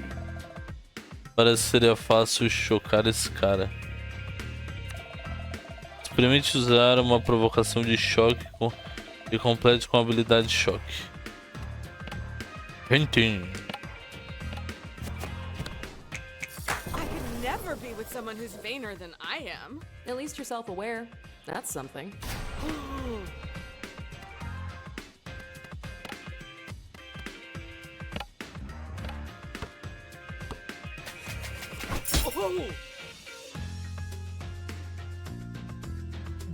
Parece que seria fácil chocar esse cara. Experimente usar uma provocação de choque e complete com a habilidade de choque. Enfrente. Never be with someone who's vainer than I am. At least you're self-aware. That's something.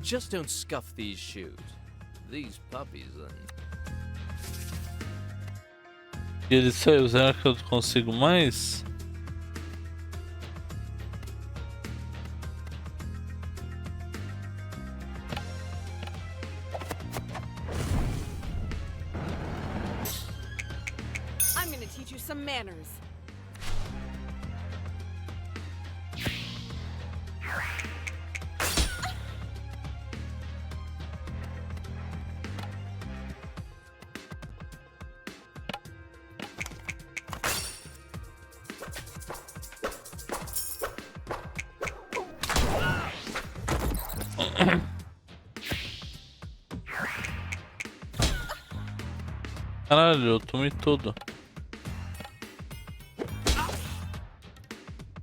Just don't scuff these shoes. These puppies and... E ele saiu, será que eu consigo mais? I'm gonna teach you some manners. Caralho, eu tomei tudo.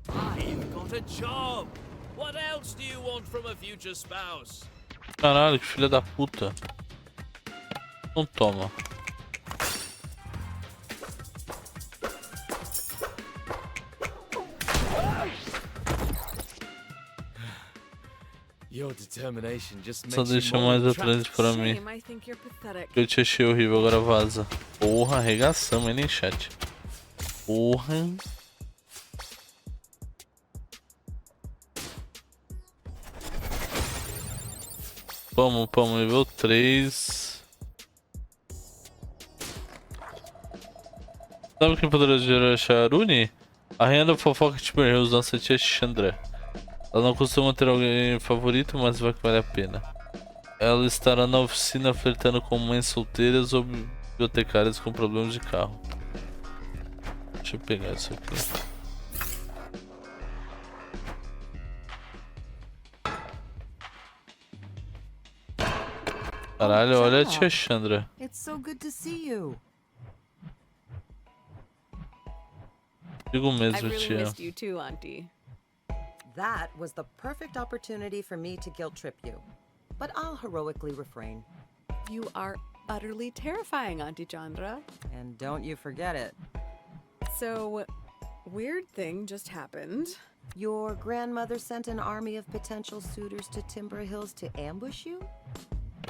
I've got a job. What else do you want from a future spouse? Caralho, que filha da puta. Então toma. Your determination just Só makes deixa you mais more atrás pra mim. Shame, I think you're pathetic. Eu te achei horrível, agora vaza. Porra, arregaçamos aí nem chat. Porra. Pamo, nível 3. Sabe quem poderia gerar Charuni? A rainha da fofoca de Mergulhe, nossa tia Chandra. Ela não costuma ter alguém favorito, mas vai que vale a pena. Ela estará na oficina flertando com mães solteiras ou bibliotecárias com problemas de carro. Deixa eu pegar isso aqui. Caralho, olha a tia Chandra. It's so good to see you. Digo I mesmo, really tia. missed you too, Auntie. That was the perfect opportunity for me to guilt trip you. But I'll heroically refrain. You are utterly terrifying, Auntie Chandra. And don't you forget it. So, weird thing just happened. Your grandmother sent an army of potential suitors to Timber Hills to ambush you?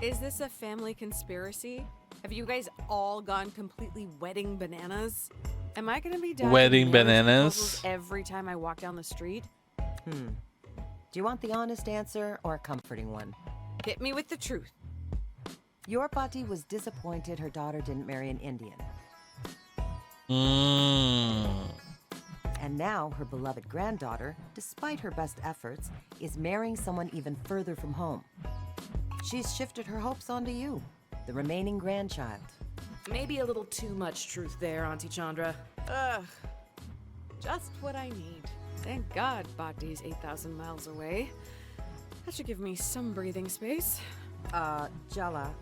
Is this a family conspiracy? Have you guys all gone completely wedding bananas? Am I gonna be dodging Wedding marriage bananas? proposals every time I walk down the street? Do you want the honest answer or a comforting one? Hit me with the truth. Your Pati was disappointed her daughter didn't marry an Indian. And now her beloved granddaughter, despite her best efforts, is marrying someone even further from home. She's shifted her hopes onto you, the remaining grandchild. Maybe a little too much truth there, Auntie Chandra. Ugh. Just what I need. Thank God Bhakti's 8,000 miles away. That should give me some breathing space. Jala,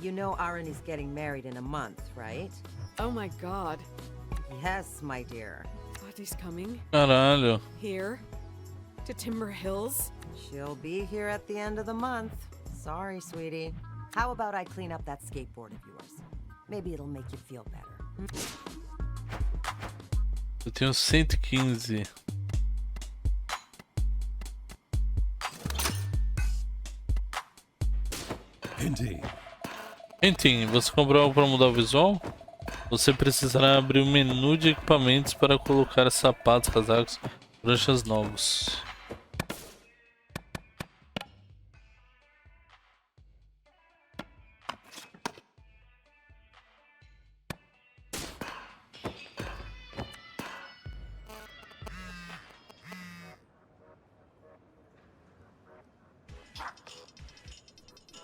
you know Aaron is getting married in a month, right? Oh my God. Yes, my dear. Bhakti's coming. Caralho. Here? To Timber Hills? She'll be here at the end of the month. Sorry, sweetie. How about I clean up that skateboard of yours? Maybe it'll make you feel better. Eu tenho 115. Enfim, você comprou algo para mudar o visual? Você precisará abrir o menu de equipamentos para colocar sapatos, casacos, pranchas novos.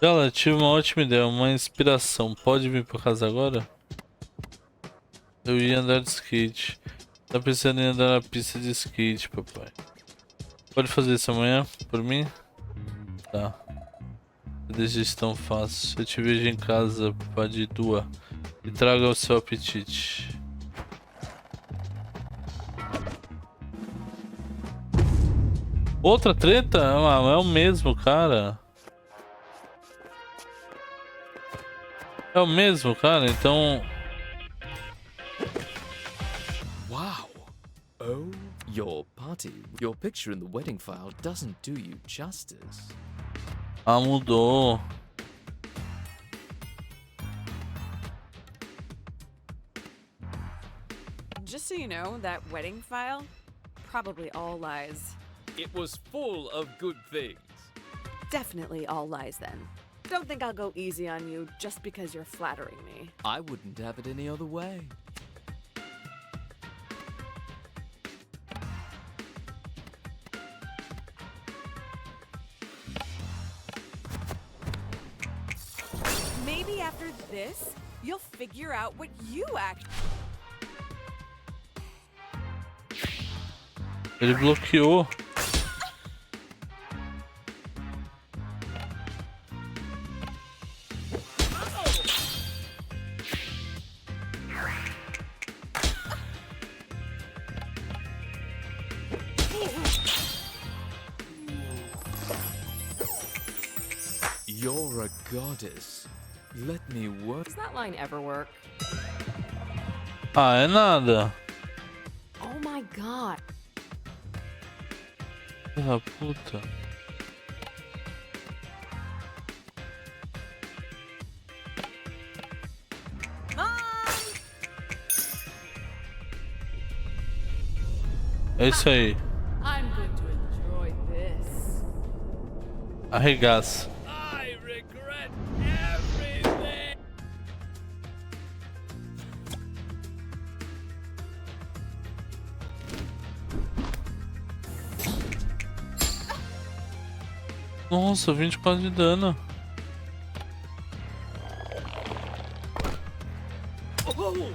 Ela, tive uma ótima ideia, uma inspiração. Pode vir para casa agora? Eu ia andar de skate. Tá pensando em andar na pista de skate, papai. Pode fazer isso amanhã, por mim? Tá. Desde isso tão fácil. Eu te vejo em casa, papai de Dua. E traga o seu apetite. Outra treta? É o mesmo, cara. É o mesmo, cara, então... Wow. Oh, your party. Your picture in the wedding file doesn't do you justice. Ah, mudou. Just so you know, that wedding file, probably all lies. It was full of good things. Definitely all lies then. Don't think I'll go easy on you just because you're flattering me. I wouldn't have it any other way. Maybe after this, you'll figure out what you act. Ele bloqueou. You're a goddess. Let me work. Does that line ever work? Ah, é nada. Oh my God. Filha da puta. É isso aí. I'm going to enjoy this. Arregaça. I regret everything. Nossa, 24 de dano. Oh!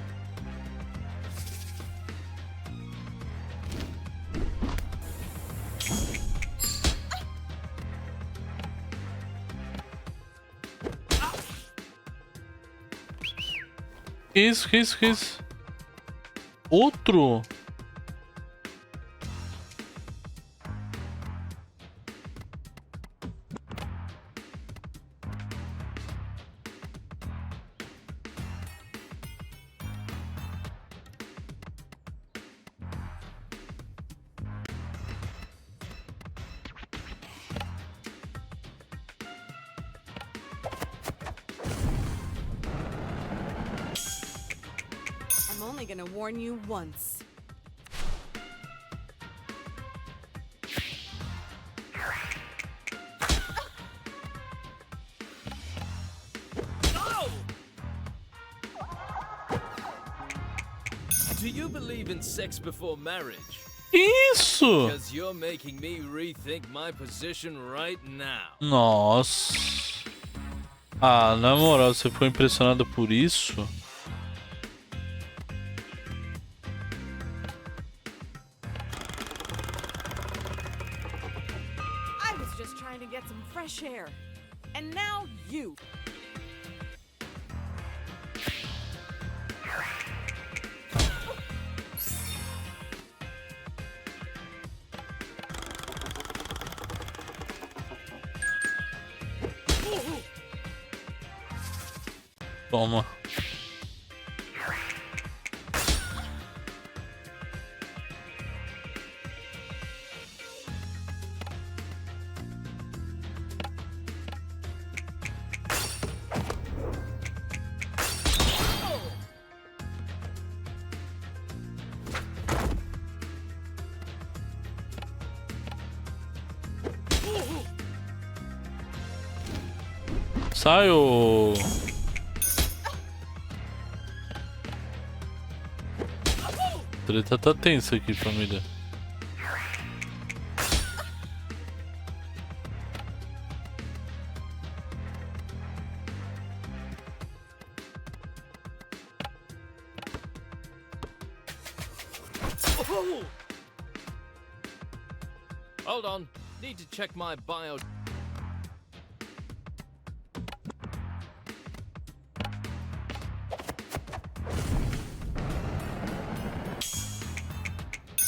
Que isso, que isso, que isso? Outro? only gonna warn you once. Do you believe in sex before marriage? Isso! Because you're making me rethink my position right now. Nossa. Ah, na moral, você foi impressionado por isso? I was just trying to get some fresh air. And now you. Toma. Saio. Treta tá tensa aqui, família. Hold on. Need to check my bio.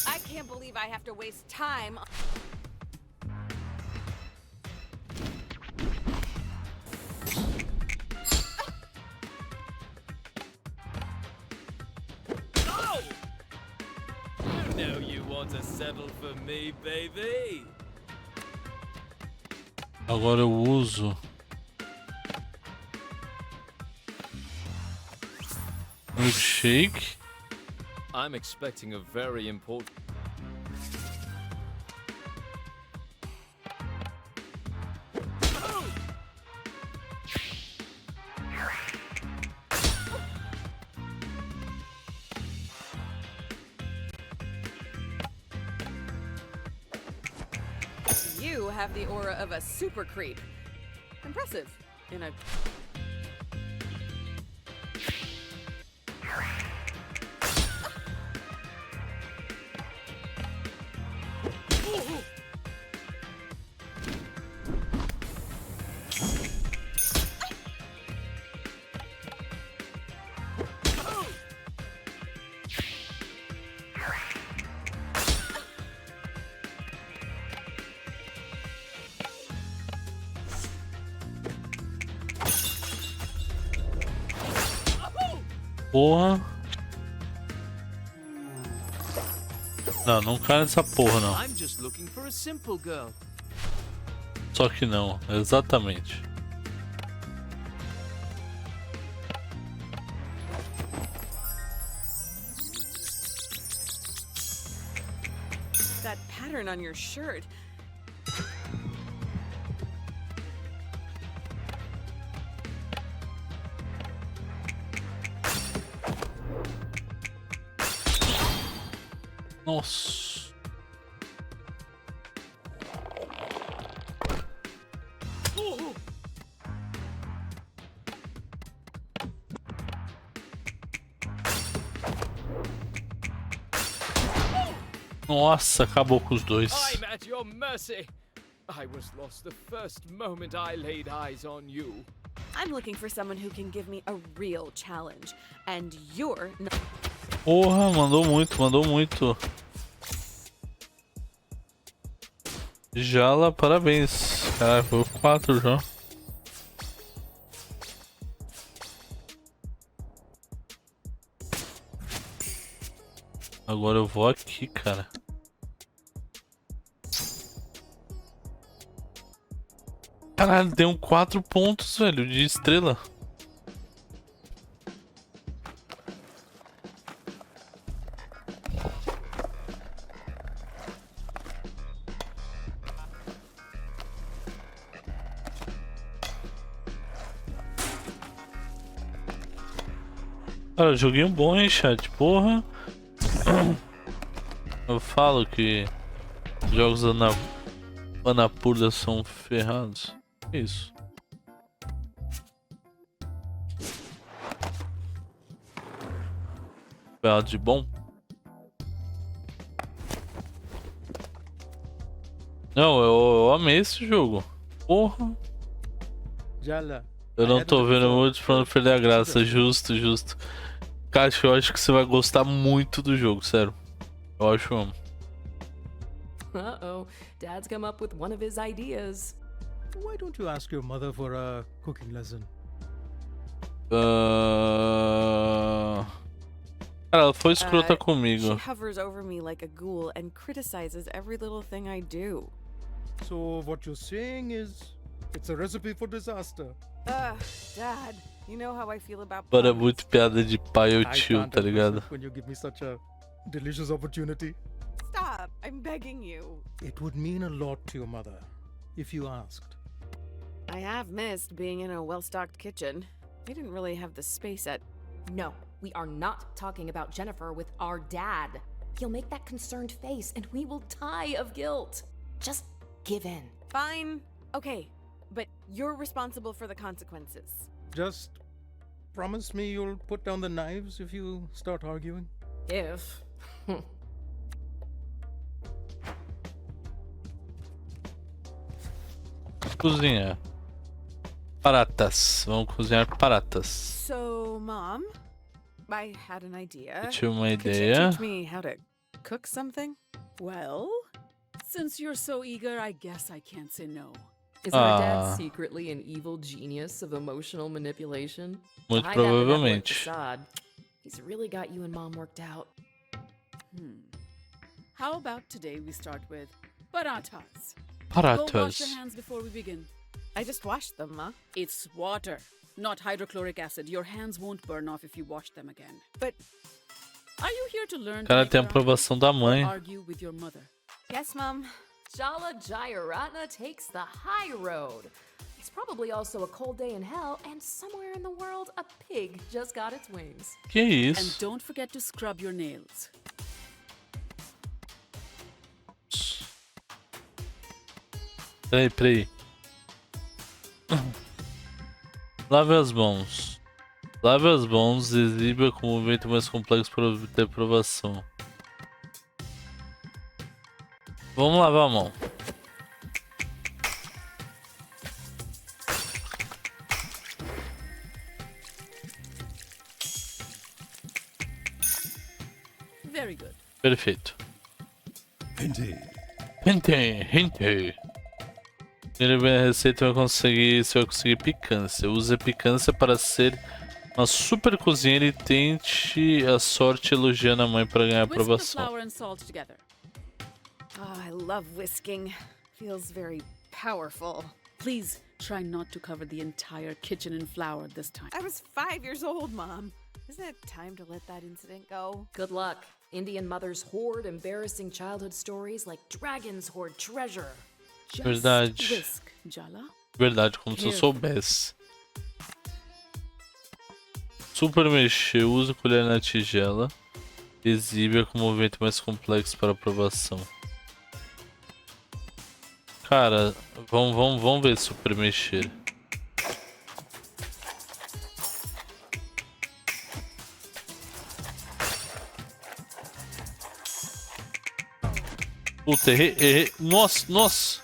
I can't believe I have to waste time. You know you want to settle for me, baby. Agora eu uso. Milkshake. I'm expecting a very important. You have the aura of a super creep. Impressive. In a... Porra. Não, não cai nessa porra não. I'm just looking for a simple girl. Só que não, exatamente. That pattern on your shirt. Nossa. Nossa, acabou com os dois. I'm at your mercy. I was lost the first moment I laid eyes on you. I'm looking for someone who can give me a real challenge. And you're not... Porra, mandou muito, mandou muito. Jala, parabéns. Cara, foi 4 já. Agora eu vou aqui, cara. Caralho, deu 4 pontos, velho, de estrela. Cara, joguinho bom, hein, chat? Porra. Eu falo que jogos Anapurda são ferrados. Que isso? Ferrado de bom? Não, eu amei esse jogo. Porra. Jala. Eu não tô vendo muito pra não perder a graça. Justo, justo. Cara, eu acho que você vai gostar muito do jogo, sério. Eu acho mesmo. Uh-oh, Dad's come up with one of his ideas. Why don't you ask your mother for a cooking lesson? Cara, ela foi escrota comigo. She hovers over me like a ghoul and criticizes every little thing I do. So what you're saying is, it's a recipe for disaster. Dad, you know how I feel about Para puns. muito piada de pai ou I tio, can't tá help ligado? myself when you give me such a delicious opportunity. Stop, I'm begging you. It would mean a lot to your mother if you asked. I have missed being in a well-stocked kitchen. We didn't really have the space at... No, we are not talking about Jennifer with our dad. He'll make that concerned face and we will die of guilt. Just give in. Fine. Okay, but you're responsible for the consequences. Just promise me you'll put down the knives if you start arguing. If. Cozinhar. Paratas. Vamos cozinhar paratas. So, Mom, I had an idea. Eu tive uma Could you ideia. teach me how to cook something? Well, since you're so eager, I guess I can't say no. Is our dad secretly an evil genius of emotional manipulation? Muito Behind that benevolent provavelmente. facade, he's really got you and Mom worked out. How about today we start with paratas? Go wash Paratas. your hands before we begin. I just washed them, Ma. It's water, not hydrochloric acid. Your hands won't burn off if you wash them again. But Are you here to learn Cara, to tem a make karate aprovação da or mãe. argue with your mother? yes, Mom. Jala Jayaratna takes the high road. It's probably also a cold day in hell, and somewhere in the world, a pig just got its wings. Que And isso? don't forget to scrub your nails. Peraí. Lave as mãos. Lave as mãos e exiba com um movimento mais complexo para obter aprovação. Vamos lavar a mão. Very good. Perfeito. Gente. Ele vem a receita vai conseguir. Você vai conseguir picância. Use a picância para ser uma super cozinheira e tente a sorte elogiando a mãe para ganhar Whisk the aprovação. flour and salt together. Oh, I love whisking. Feels very powerful. Please try not to cover the entire kitchen in flour this time. I was 5 years old, Mom. Isn't it time to let that incident go? Good luck. Indian mothers hoard embarrassing childhood stories like dragons hoard treasure. Just Verdade. whisk, Jala. Verdade, como se eu soubesse. Super mexer, use colher na tigela. Exibe com um movimento mais complexo para aprovação. Cara, vamos ver super mexer. Puta, errei. Nossa.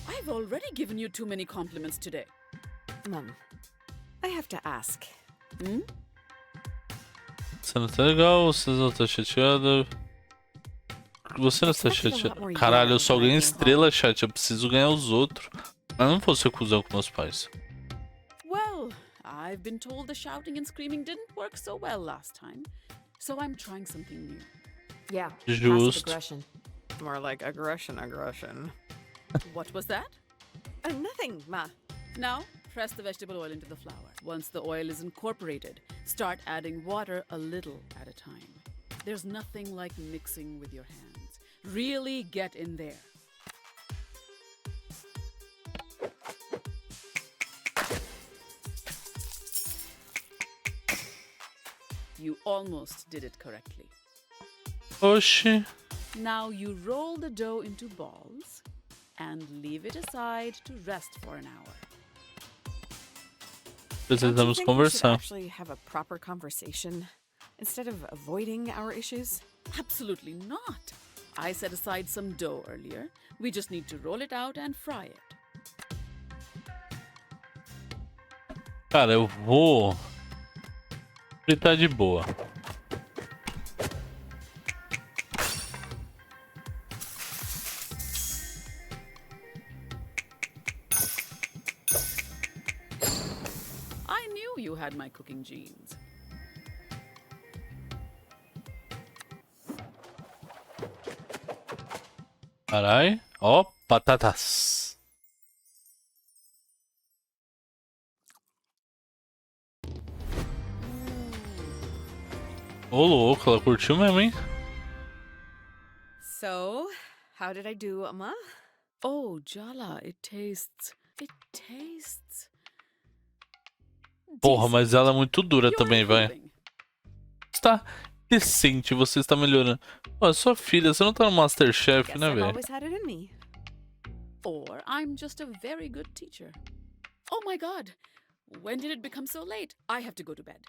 I've already given you too many compliments today. Mom, I have to ask. Você não tá legal, você não tá chateada. Você não está chateada. Caralho, eu só ganho estrela, chat. Eu preciso ganhar os outros. Mas não vou ser cuzão com meus pais. Well, I've been told the shouting and screaming didn't work so well last time. So I'm trying something new. Yeah, Just. passive aggression. More like aggression. What was that? Nothing, Ma. Now, press the vegetable oil into the flour. Once the oil is incorporated, start adding water a little at a time. There's nothing like mixing with your hands. Really get in there. You almost did it correctly. Oxi. Now you roll the dough into balls and leave it aside to rest for an hour. Precisamos conversar. Actually have a proper conversation instead of avoiding our issues. Absolutely not. I set aside some dough earlier. We just need to roll it out and fry it. Cara, eu vou fritar de boa. I knew you had my cooking genes. Carai, ó, batatas. Ô louco, ela curtiu mesmo, hein? So, how did I do, Amma? Oh, Jala, it tastes. Porra, mas ela é muito dura You're também, vai. improving. Está decente, você está melhorando. Pô, sua filha, você não tá no Masterchef, Guess né, I've velho? always had it in me. Or I'm just a very good teacher. Oh my god! When did it become so late? I have to go to bed.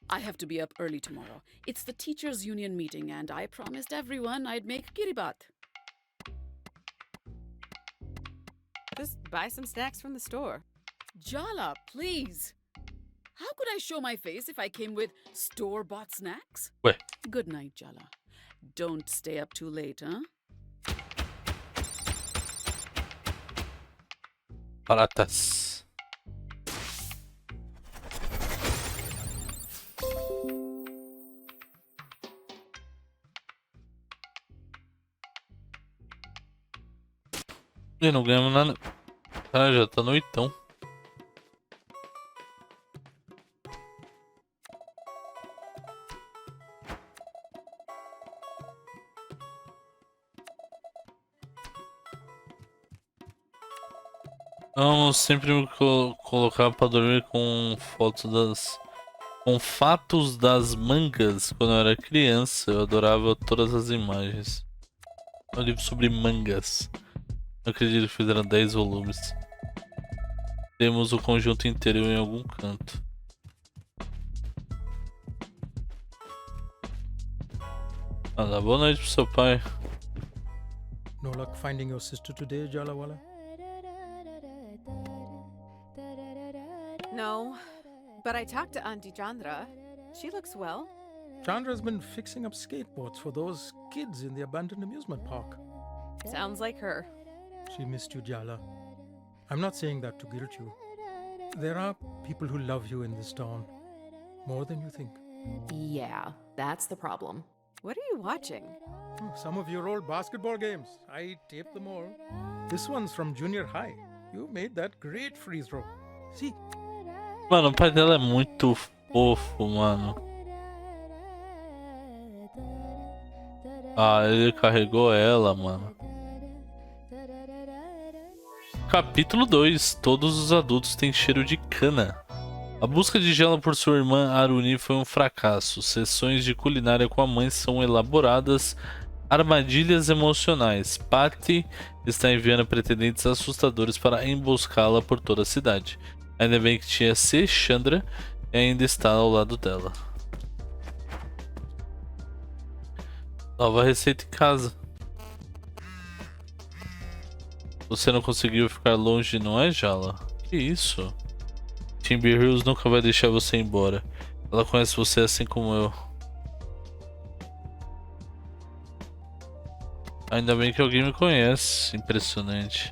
I have to be up early tomorrow. It's the teachers' union meeting, and I promised everyone I'd make kiribat. Just buy some snacks from the store. Jala, please! How could I show my face if I came with store-bought snacks? Ué. Good night, Jala. Don't stay up too late, huh? Baratas. E não ganhamos nada. Cara, já tá noitão. Vamos sempre me colocar pra dormir com fotos das... Com fatos das mangas. Quando eu era criança, eu adorava todas as imagens. É um livro sobre mangas. Não acredito que fizeram 10 volumes. Temos o conjunto inteiro em algum canto. Dá boa noite pro seu pai. No luck finding your sister today, Jalawala? No, but I talked to Auntie Chandra. She looks well. Chandra's been fixing up skateboards for those kids in the abandoned amusement park. Sounds like her. She missed you, Jala. I'm not saying that to guilt you. There are people who love you in this town. More than you think. Yeah, that's the problem. What are you watching? Some of your old basketball games. I taped them all. This one's from junior high. You made that great free throw. See? Mano, o pai dela é muito fofo, mano. Ah, ele carregou ela, mano. Capítulo 2. Todos os adultos têm cheiro de cana. A busca de Jala por sua irmã Aruni foi um fracasso. Sessões de culinária com a mãe são elaboradas armadilhas emocionais. Parte está enviando pretendentes assustadores para emboscá-la por toda a cidade. Ainda bem que tinha C. Chandra e ainda está ao lado dela. Nova receita em casa. Você não conseguiu ficar longe, não é, Jala? Que isso? Timber Hills nunca vai deixar você embora. Ela conhece você assim como eu. Ainda bem que alguém me conhece. Impressionante.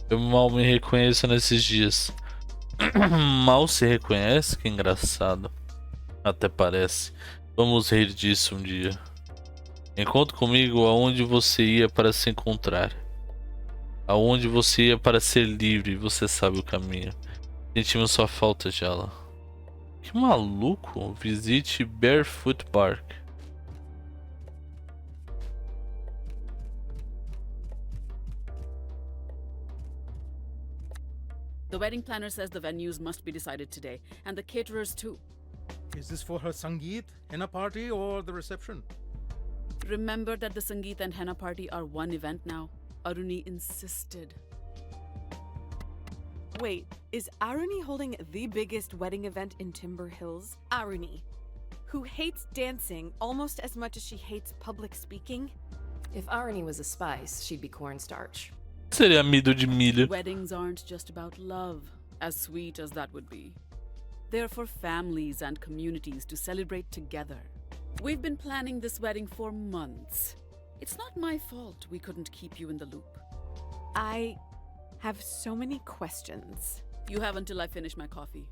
Eu mal me reconheço nesses dias. Mal se reconhece? Que engraçado. Até parece. Vamos rir disso um dia. Encontre comigo aonde você ia para se encontrar. Aonde você ia para ser livre. Você sabe o caminho. Sentimos sua falta, Jala. Que maluco. Visite Barefoot Park. The wedding planner says the venues must be decided today, and the caterers too. Is this for her Sangeet, henna party, or the reception? Remember that the Sangeet and henna party are one event now. Aruni insisted. Wait, is Aruni holding the biggest wedding event in Timber Hills? Aruni, who hates dancing almost as much as she hates public speaking? If Aruni was a spice, she'd be cornstarch. Seria amido de milho. Weddings aren't just about love, as sweet as that would be. They're for families and communities to celebrate together. We've been planning this wedding for months. It's not my fault we couldn't keep you in the loop. I have so many questions. You have until I finish my coffee.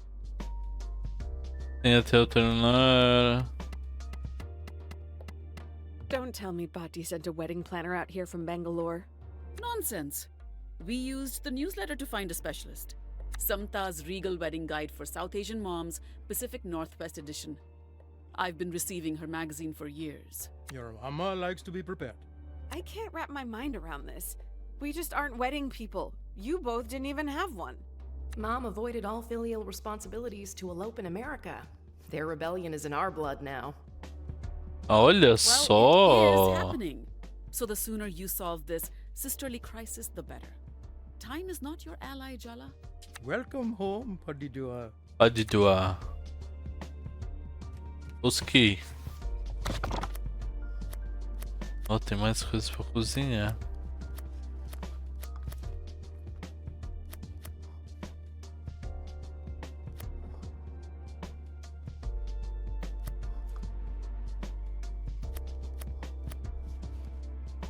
Tem até eu terminar. Don't tell me Bhatti sent a wedding planner out here from Bangalore. Nonsense. We used the newsletter to find a specialist. Samta's Regal Wedding Guide for South Asian Moms, Pacific Northwest Edition. I've been receiving her magazine for years. Your mama likes to be prepared. I can't wrap my mind around this. We just aren't wedding people. You both didn't even have one. Mom avoided all filial responsibilities to elope in America. Their rebellion is in our blood now. Olha Well, it só. is happening. So the sooner you solve this sisterly crisis, the better. Time is not your ally, Jala. Welcome home, Padidua. Pode doar. Busquei. Ó, tem mais coisas pra cozinhar.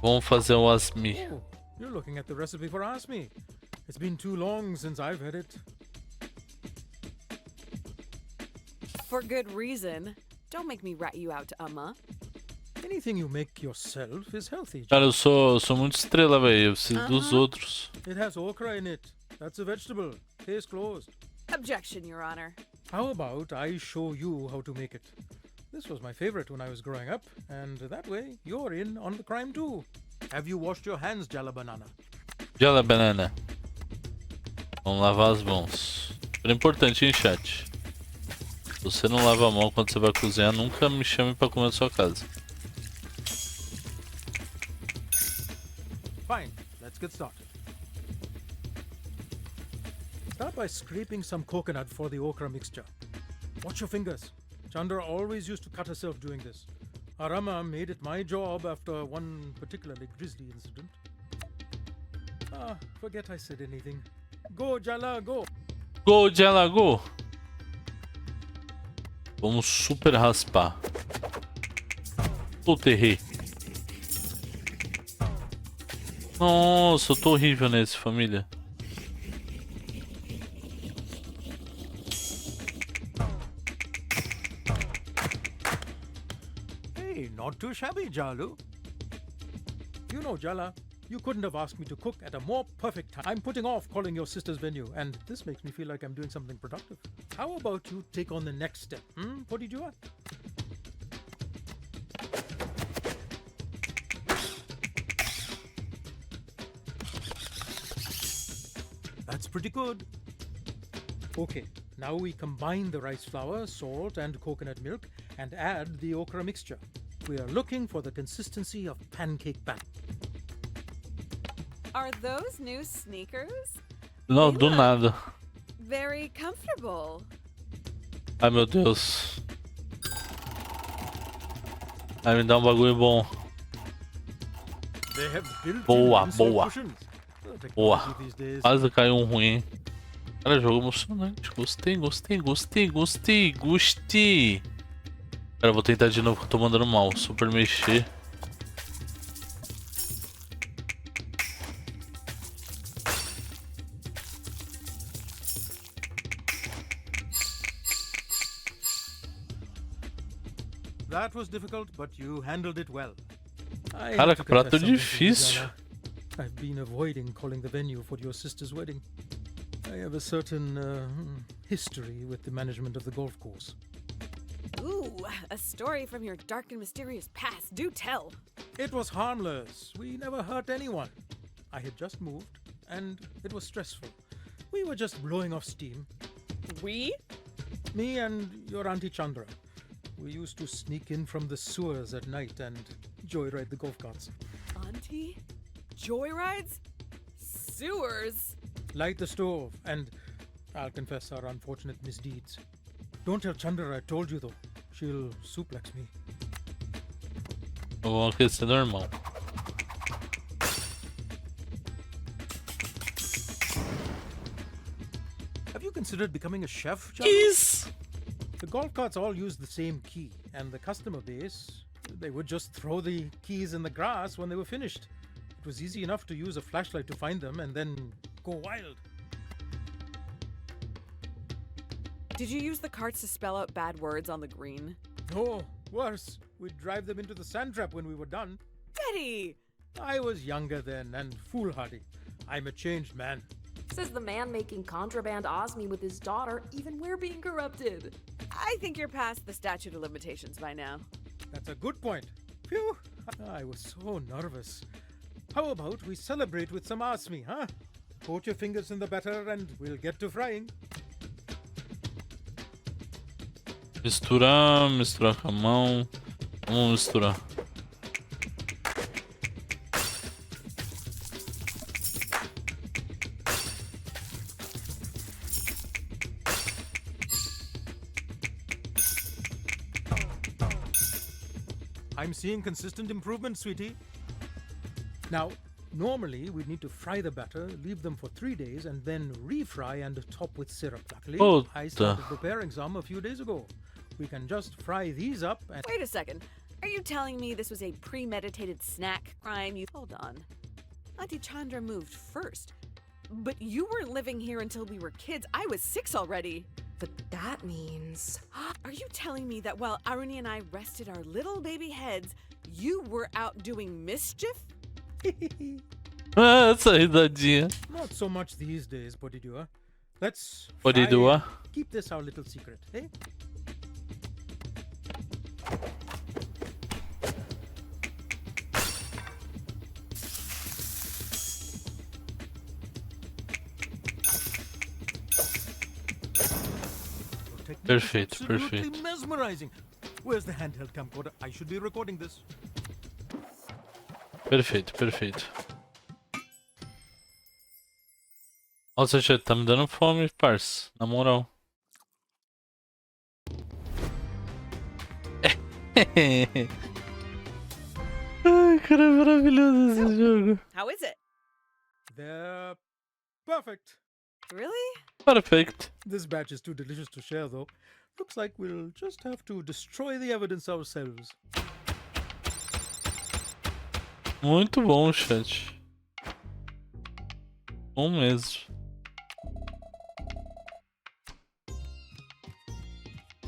Vamos fazer um asmi. Oh, you're looking at the recipe for Asmi. It's been too long since I've had it. For good reason. Don't make me rat you out to Amma. Anything you make yourself is healthy. Cara, eu sou muito estrela, velho. Eu preciso dos outros. It has okra in it. That's a vegetable. Case closed. Objection, Your Honor. How about I show you how to make it? This was my favorite when I was growing up, and that way you're in on the crime too. Have you washed your hands, Jala Banana? Jala banana. Vamos lavar as mãos. É importante, hein, chat? Se você não lava a mão quando você vai cozinhar, nunca me chame pra comer na sua casa. Fine, let's get started. Start by scraping some coconut for the okra mixture. Watch your fingers. Chandra always used to cut herself doing this. Arama made it my job after one particularly grisly incident. Ah, forget I said anything. Go, Jala, go! Go, Jala, go! Vamos super raspar. Puta, errei. Nossa, eu tô horrível nesse, família. Hey, not too shabby, Jalu. You know, Jala, you couldn't have asked me to cook at a more perfect time. I'm putting off calling your sister's venue, and this makes me feel like I'm doing something productive. How about you take on the next step? What did you want? That's pretty good. Okay, now we combine the rice flour, salt, and coconut milk and add the okra mixture. We are looking for the consistency of pancake batter. Are those new sneakers? Não, do nada. Very comfortable. Ai, meu Deus. Ai, me dá um bagulho bom. They have built-in Boa, insert boa. cushions. The Boa. technology these days. Quase caiu um ruim. Cara, jogo emocionante. Gostei, gostei, gostei, gostei, gostei. Cara, eu vou tentar de novo que eu tô mandando mal. Super mexer. That was difficult, but you handled it well. I Cara, have que to prato confess something to you, difícil. Jana. I've been avoiding calling the venue for your sister's wedding. I have a certain history with the management of the golf course. Ooh, a story from your dark and mysterious past. Do tell. It was harmless. We never hurt anyone. I had just moved, and it was stressful. We were just blowing off steam. We? Me and your Auntie Chandra. We used to sneak in from the sewers at night and joyride the golf carts. Auntie? Joyrides? Sewers? Light the stove and I'll confess our unfortunate misdeeds. Don't tell Chandra I told you though. She'll suplex me. O aquecedor, irmão. Have you considered becoming a chef, Chandra? Yes! The golf carts all use the same key, and the customer base, they would just throw the keys in the grass when they were finished. It was easy enough to use a flashlight to find them and then go wild. Did you use the carts to spell out bad words on the green? No, worse. We'd drive them into the sand trap when we were done. Betty! I was younger then and foolhardy. I'm a changed man. Says the man making contraband Osmi with his daughter. Even we're being corrupted. I think you're past the statute of limitations by now. That's a good point. Phew! I was so nervous. How about we celebrate with some Osmi, huh? Coat your fingers in the batter and we'll get to frying. Misturar, misturar com a mão. Vamos misturar. I'm seeing consistent improvement, sweetie. Now, normally we'd need to fry the batter, leave them for 3 days, and then refry and top with syrup. Luckily, I started preparing some a few days ago. We can just fry these up and... Wait a second. Are you telling me this was a premeditated snack crime? Hold on. Auntie Chandra moved first. But you weren't living here until we were kids. I was 6 already. But that means... Are you telling me that while Aruni and I rested our little baby heads, you were out doing mischief? Essa risadinha. Not so much these days, Bodhidua. Let's Bodhidua. Keep this our little secret, eh? Perfeito, Absolutely perfeito. mesmerizing. Where's the handheld camcorder? I should be recording this. Perfeito, perfeito. Nossa, já tá me dando fome, parça. Na moral. Ai, cara, é maravilhoso esse jogo. How is it? They're perfect. Really? Perfect. This batch is too delicious to share, though. Looks like we'll just have to destroy the evidence ourselves. Muito bom, chat. Bom mesmo.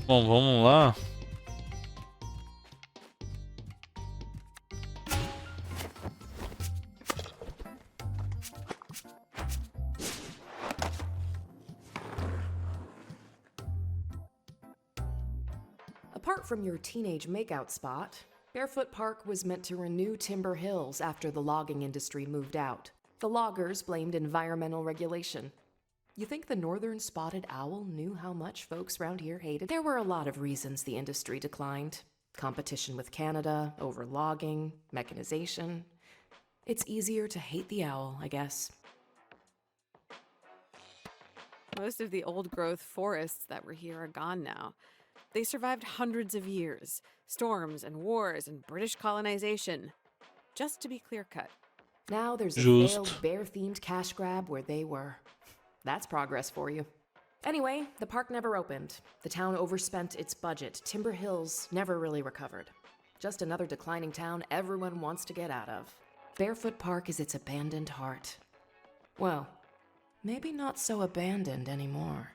Bom, vamos lá. Apart from your teenage makeout spot, Barefoot Park was meant to renew Timber Hills after the logging industry moved out. The loggers blamed environmental regulation. You think the northern spotted owl knew how much folks around here hated? There were a lot of reasons the industry declined. Competition with Canada, over logging, mechanization. It's easier to hate the owl, I guess. Most of the old-growth forests that were here are gone now. They survived hundreds of years, storms and wars and British colonization. Just to be clear-cut. Now there's a failed bear-themed cash grab where they were. That's progress for you. Anyway, the park never opened. The town overspent its budget. Timber Hills never really recovered. Just another declining town everyone wants to get out of. Barefoot Park is its abandoned heart. Well, maybe not so abandoned anymore.